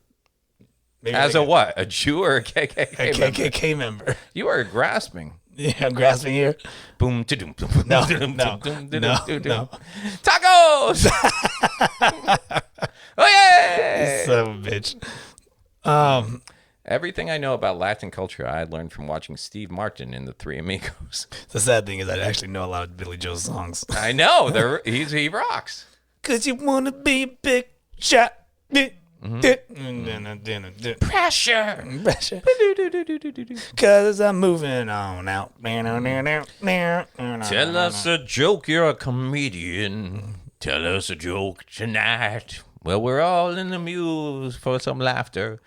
Maybe As a what? A Jew or a KKK a member? KKK member. You are grasping. Yeah, I'm grasping here. Boom, to-doom, boom, No, to-doom, no, to-doom, no, to-doom. no. Tacos! Oh, yeah! Son of a bitch. Everything I know about Latin culture, I learned from watching Steve Martin in The Three Amigos. The sad thing is I actually know a lot of Billy Joel's songs. I know. He rocks. Cause you wanna be a big shot. Pressure. Cause I'm moving on out. Tell us a joke, you're a comedian. Tell us a joke tonight. Well, we're all in the muse for some laughter.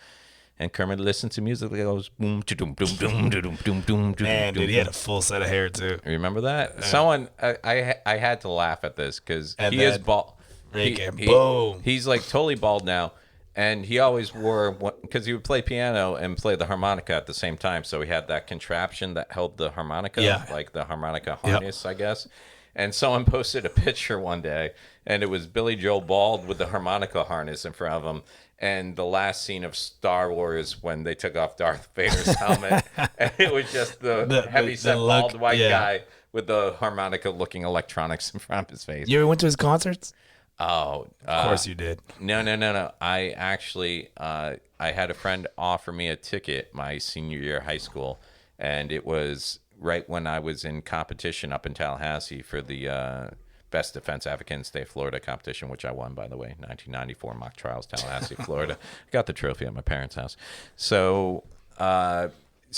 And Kermit listens to music that goes boom, doom, doom, doom, doom, doom, doom. Man, dude, he had a full set of hair too. You remember that? Someone, I had to laugh at this because he is bald. Boom. He's like totally bald now. And he always wore, because he would play piano and play the harmonica at the same time. So he had that contraption that held the harmonica, like the harmonica harness, I guess. And someone posted a picture one day, and it was Billy Joel bald with the harmonica harness in front of him. And the last scene of Star Wars when they took off Darth Vader's helmet. And it was just the heavy-set bald white guy with the harmonica-looking electronics in front of his face. You ever went to his concerts? Oh, of course you did. No. I actually, I had a friend offer me a ticket my senior year of high school, and it was right when I was in competition up in Tallahassee for the Best Defense Advocate in the State of Florida competition, which I won, by the way, 1994 mock trials, Tallahassee, Florida. I got the trophy at my parents' house. So it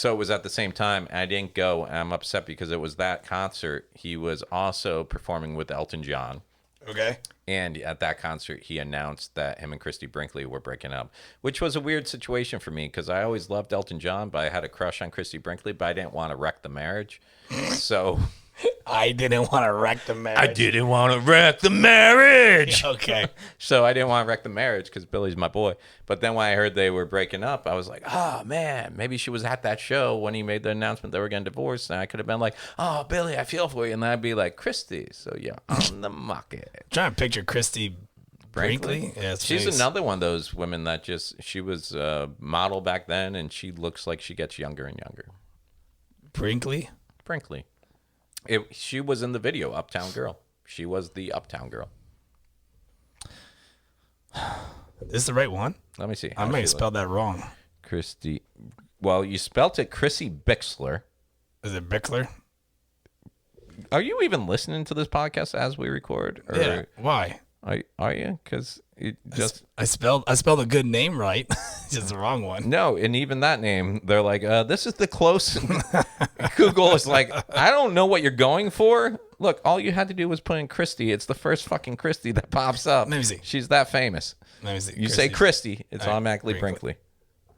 was at the same time. I didn't go, and I'm upset because it was that concert. He was also performing with Elton John. Okay. And at that concert, he announced that him and Christy Brinkley were breaking up, which was a weird situation for me because I always loved Elton John, but I had a crush on Christy Brinkley, but I didn't want to wreck the marriage. So I didn't want to wreck the marriage. I didn't want to wreck the marriage. Okay. So I didn't want to wreck the marriage because Billy's my boy. But then when I heard they were breaking up, I was like, oh, man, maybe she was at that show when he made the announcement they were getting divorced. And I could have been like, oh, Billy, I feel for you. And then I'd be like, Christy, so you're on the market. Trying to picture Christy Brinkley. Yeah, she's another one of those women that she was a model back then, and she looks like she gets younger and younger. Brinkley? She was in the video, Uptown Girl. She was the Uptown Girl. Is this the right one? Let me see. I may have spelled that wrong. Christy. Well, you spelt it Chrissy Bixler. Is it Bixler? Are you even listening to this podcast as we record? Or Yeah. Why? Are you? Because it just I spelled a good name right. Just the wrong one. no, and even that name, they're like, this is the close. Google is like, I don't know what you're going for. Look, all you had to do was put in Christy. It's the first fucking Christy that pops up. Let me see. She's that famous. Let me see. You say Christy, it's All right, automatically Brinkley. Brinkley.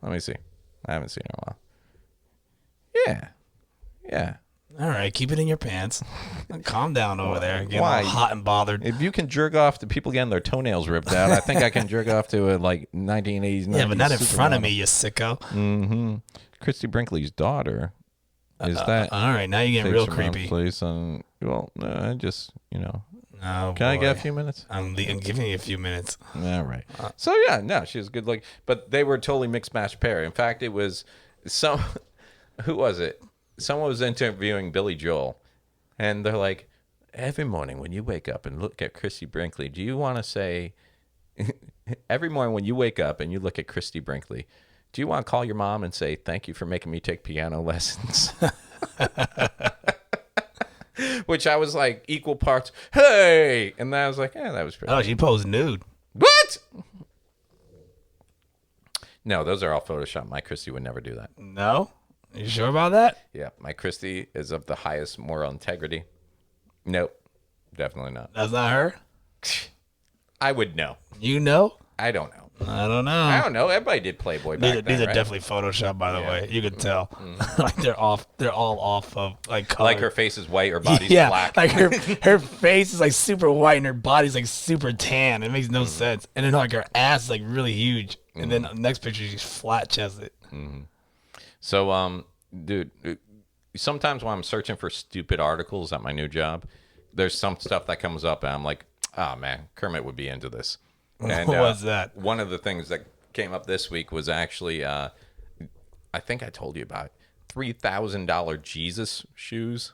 Let me see. I haven't seen her in a while. Yeah. Yeah. All right, keep it in your pants. Calm down over there. Getting Why? all hot and bothered. If you can jerk off to people getting their toenails ripped out, I think I can jerk off to a like 1980s. Yeah, but not in front of supermodel. me, you sicko. Mm-hmm. Christy Brinkley's daughter. Is that? All right, now you're getting takes real around creepy. Place on. Well, no, I just Oh, Can I get a boy. few minutes? I'm giving you a few minutes. All right. So yeah, no, she was good looking, but they were totally mixed match pair. In fact, it was some. Who was it? Someone was interviewing Billy Joel, and they're like, every morning when you wake up and look at Christy Brinkley, do you want to say, every morning when you wake up and you look at Christy Brinkley, do you want to call your mom and say, thank you for making me take piano lessons? Which I was like, equal parts, hey! And then I was like, yeah, that was pretty. Oh, she posed nude. What? No, those are all Photoshop. My Christy would never do that. No? You sure about that? Yeah, my Christy is of the highest moral integrity. Nope, definitely not. That's not her? I would know. You know? I don't know. I don't know. I don't know. Everybody did Playboy back then, These are right? definitely Photoshop, by the way. You could tell. Like they're all off of like color. Like her face is white, her body's yeah, black. like her face is like super white and her body's like super tan. It makes no sense. And then like her ass is like really huge. And then the next picture she's flat chested. So, dude, sometimes when I'm searching for stupid articles at my new job, there's some stuff that comes up, and I'm like, oh man, Kermit would be into this. And, What was that? One of the things that came up this week was actually, I think I told you about it, $3,000 Jesus shoes.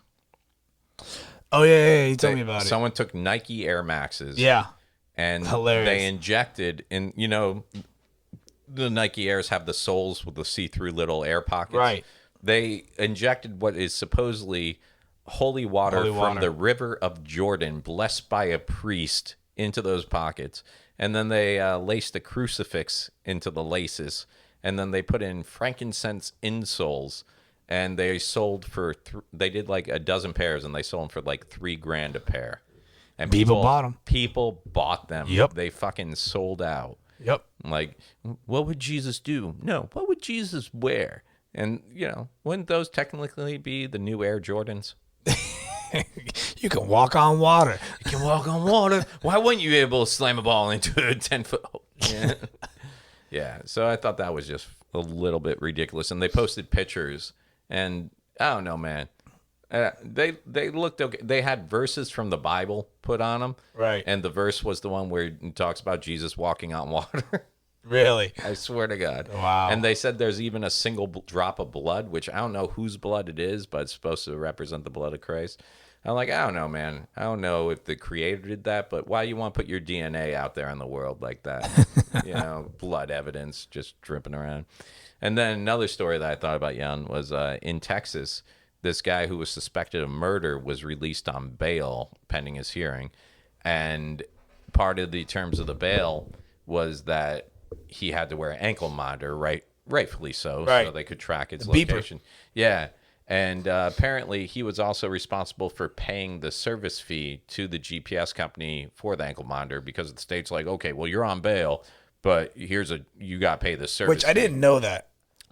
Oh yeah, you told me about it. Someone took Nike Air Maxes. Yeah. And Hilarious. they injected in, the Nike Airs have the soles with the see-through little air pockets. Right. They injected what is supposedly holy water from the river of Jordan, blessed by a priest, into those pockets. And then they laced a crucifix into the laces. And then they put in frankincense insoles. And they sold for, they did like a dozen pairs, and they sold them for like $3,000 a pair. And People bought 'em. People bought them. Yep. They fucking sold out. Yep. Like, what would Jesus do? No, what would Jesus wear? And, wouldn't those technically be the new Air Jordans? You can walk on water. You can walk on water. Why wouldn't you be able to slam a ball into a 10-foot hole? Yeah. Yeah, so I thought that was just a little bit ridiculous. And they posted pictures, and I don't know, man. They looked okay. They had verses from the Bible put on them. Right. And the verse was the one where it talks about Jesus walking on water. Really? I swear to God. Wow. And they said there's even a single drop of blood, which I don't know whose blood it is, but it's supposed to represent the blood of Christ. I'm like, I don't know, man. I don't know if the creator did that, but why do you want to put your DNA out there in the world like that? Blood evidence just dripping around. And then another story that I thought about, Jan, was in Texas, this guy who was suspected of murder was released on bail pending his hearing. And part of the terms of the bail was that he had to wear an ankle monitor, rightfully so, so they could track its location. Yeah. And apparently he was also responsible for paying the service fee to the GPS company for the ankle monitor, because the state's like, okay, well, you're on bail, but you got to pay the service Which I fee. didn't know that.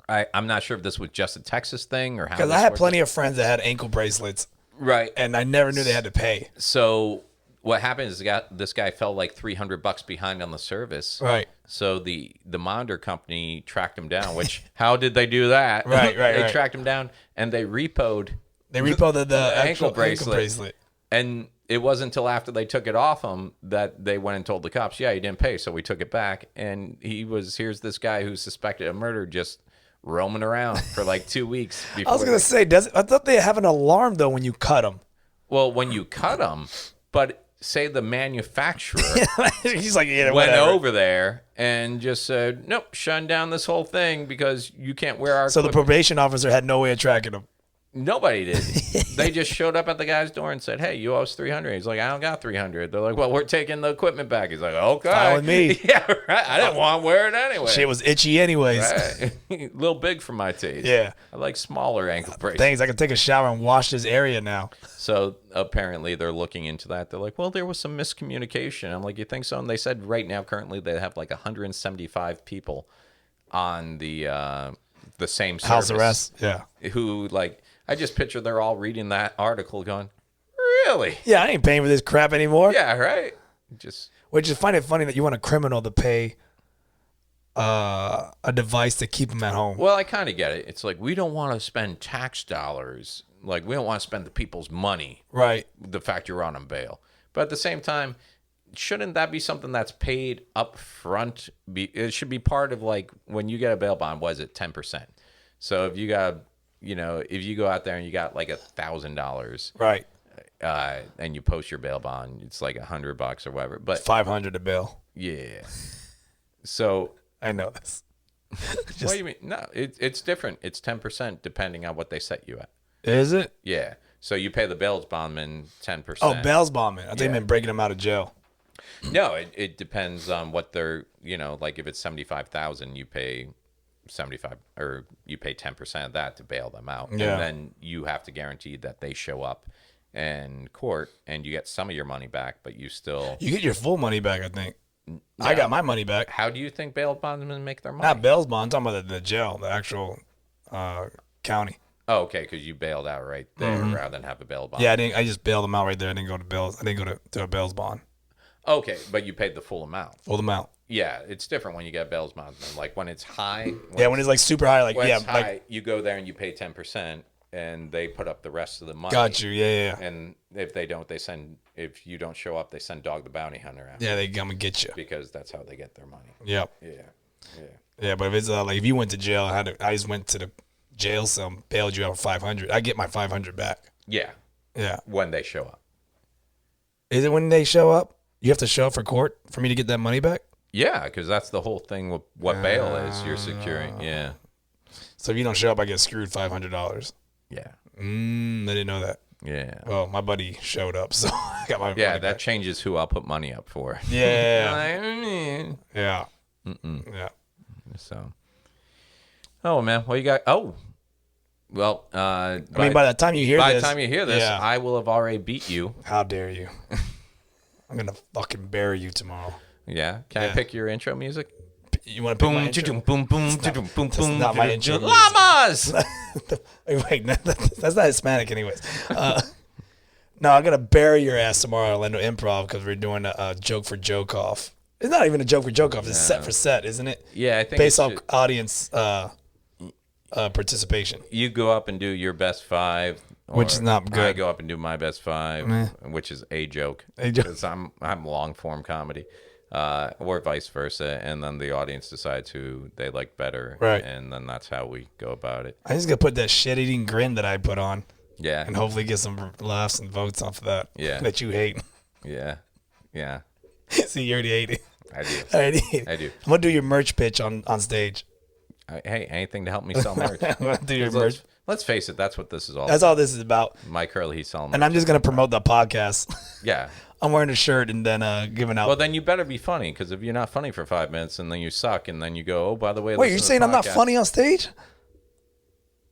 I'm not sure if this was just a Texas thing or how. Because I had plenty of friends that had ankle bracelets. Right. And I never knew they had to pay. So what happened is this guy fell like $300 behind on the service. Right. So the monitor company tracked him down, which how did they do that? Right. They tracked him down and they repoed the ankle actual bracelet. And it wasn't until after they took it off him that they went and told the cops, yeah, he didn't pay, so we took it back. And here's this guy who's suspected of murder just roaming around for like 2 weeks. I was going to say, I thought they have an alarm, though, when you cut them. Well, when you cut them, but say the manufacturer He's like, yeah, went whatever. over there and just said, nope, shut down this whole thing because you can't wear our So the equipment. probation officer had no way of tracking him. Nobody did. They just showed up at the guy's door and said, hey, you owe us $300. He's like, I don't got $300. They're like, well, we're taking the equipment back. He's like, okay. Fine with me. Yeah, right. I didn't want to wear it anyway. Shit was itchy anyways. Right. A little big for my taste. Yeah. I like smaller ankle bracelets. Thanks, I can take a shower and wash this area now. So apparently they're looking into that. They're like, well, there was some miscommunication. I'm like, you think so? And they said right now, currently, they have like 175 people on the same service. House arrest. Yeah. Who, like, I just picture they're all reading that article going, really? Yeah, I ain't paying for this crap anymore. Yeah, right? Just Which is find it funny that you want a criminal to pay a device to keep him at home. Well, I kind of get it. It's like, we don't want to spend tax dollars. Like, we don't want to spend the people's money. Right. The fact you're on bail. But at the same time, shouldn't that be something that's paid up front? It should be part of, like, when you get a bail bond, what is it, 10%? So if you got, if you go out there and you got like $1,000, Right. And you post your bail bond, it's like $100 or whatever. But 500 a bill. yeah. So I know this. what do you mean? No, it's different. It's 10% depending on what they set you at. Is it? Yeah. So you pay the bail bondman 10%. Oh, bail's bombing. I think Yeah. they've been breaking him out of jail. No, it depends on what they're, like if it's 75,000, you pay 75 or you pay 10% of that to bail them out. Yeah. And then you have to guarantee that they show up in court and you get some of your money back, but you still. You get your full money back, I think. I got my money back. How do you think bail bondsmen make their money? Not bail's bond. I'm talking about the jail, the actual county. Oh, okay, because you bailed out right there rather than have a bail bond. Yeah, I just bailed them out right there. I didn't go to bail's. I didn't go to a bail's bond. Okay, but you paid the full amount. Full them out. Yeah, it's different when you get bail bondsmen. Like when it's high. When it's like super high, like When yeah, it's high, like you go there and you pay 10%, and they put up the rest of the money. got you. Yeah. And if they don't, if you don't show up, they send Dog the Bounty Hunter after. Yeah, they come and get you. Because that's how they get their money. Yep. Yeah. Yeah, but if it's like if you went to jail, I just went to the jail cell, bailed you out for 500. I get my 500 back. Yeah. Yeah. When they show up. Is it when they show up? You have to show up for court for me to get that money back? Yeah, because that's the whole thing with what bail is. You're securing. Yeah. So if you don't show up, I get screwed $500. Yeah. I didn't know that. Yeah. Well, my buddy showed up, so I got my Yeah, money that back. changes who I'll put money up for. Yeah. Yeah. Yeah. So. Oh, man. What you got? Oh. Well, I mean, by the time you hear by this. the time you hear this, yeah. I will have already beat you. How dare you? I'm going to fucking bury you tomorrow. Yeah. Can I pick your intro music? You want to pick my intro? Boom, boom, boom, boom, That's not my intro music. Llamas! Wait, that's not Hispanic anyways. No, I'm going to bury your ass tomorrow at Orlando Improv because we're doing a joke for joke off. It's not even a joke for joke off. It's set for set, isn't it? Yeah, I think Based it's off audience participation. you go up and do your best five, Which is not good. I go up and do my best five, which is a joke. A joke. Because I'm long form comedy, or vice versa, and then the audience decides who they like better, Right. And then that's how we go about it. I just got to put that shit-eating grin that I put on Yeah, and hopefully get some laughs and votes off of that. Yeah. That you hate. yeah. See, you already hate it. I do. I already hate it. I do. I'm going to do your merch pitch on stage. Hey, anything to help me sell merch. I'm going to do your merch. Let's face it, that's what this is all. That's all this is about. Mike Hurley, he's selling. And I'm just going to promote the podcast. Yeah. I'm wearing a shirt and then giving out. Well, then you better be funny, because if you're not funny for 5 minutes and then you suck and then you go, oh, by the way, Wait, listen you're to saying the I'm not podcast. funny on stage?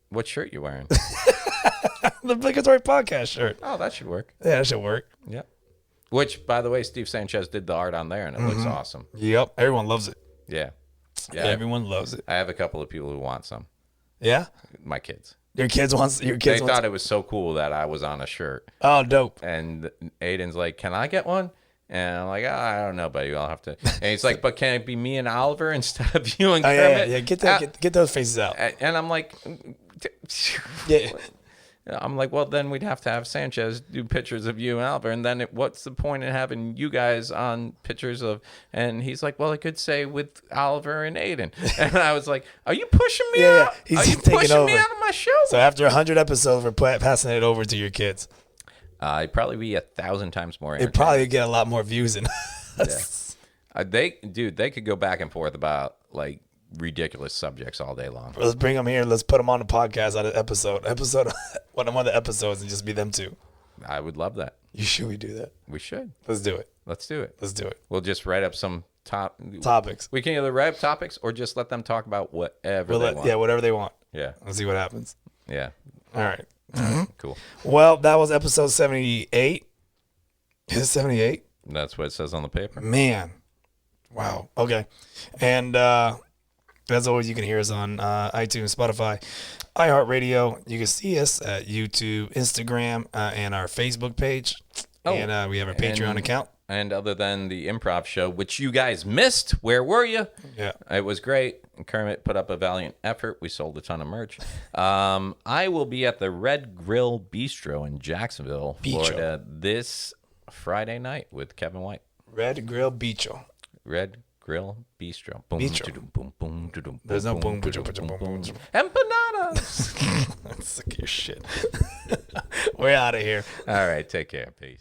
What shirt you wearing? The Obligatory podcast shirt. Oh, that should work. Yeah, that should work. Yep. Which, by the way, Steve Sanchez did the art on there, and it looks awesome. Yep. Everyone loves it. Yeah. Yeah. Everyone loves it. I have a couple of people who want some. Yeah? My kids. Your kids wants They thought it was so cool that I was on a shirt. Oh, dope. And Aiden's like, can I get one? And I'm like, I don't know, buddy. I'll have to. And he's like, but can it be me and Oliver instead of you and Oh, Kermit? yeah. Get those faces out. And I'm like, Yeah. I'm like, well, then we'd have to have Sanchez do pictures of you and Oliver, and then what's the point in having you guys on pictures of? And he's like, well, I could say with Oliver and Aiden, and I was like, are you pushing me Yeah, out? he's Are you taking pushing me over. out of my show? So after 100 episodes, we're passing it over to your kids. It'd probably be 1,000 times more. It'd probably get a lot more views than us. They could go back and forth about like ridiculous subjects all day long. Let's bring them here and let's put them on the podcast on an episode one of the episodes and just be them two. I would love that. Should we do that? We should. Let's do it. Let's do it. Let's do it. We'll just write up some Topics. We can either write up topics or just let them talk about whatever they want. Yeah, whatever they want. Yeah. Let's see what happens. Yeah. All right. Cool. Well, that was episode 78. Is it 78? That's what it says on the paper. Man. Wow. Okay. And as always, you can hear us on iTunes, Spotify, iHeartRadio. You can see us at YouTube, Instagram, and our Facebook page. And we have a Patreon account. And other than the improv show, which you guys missed, where were you? Yeah. It was great. Kermit put up a valiant effort. We sold a ton of merch. I will be at the Red Grill Bistro in Jacksonville, Florida, this Friday night with Kevin White. Red Grill Bistro. Red Grill Bistro. Boom, Bistro. boom, boom, boom, There's no boom, boom, Empanadas. Sick of your shit. We're out of here. All right. Take care. Peace.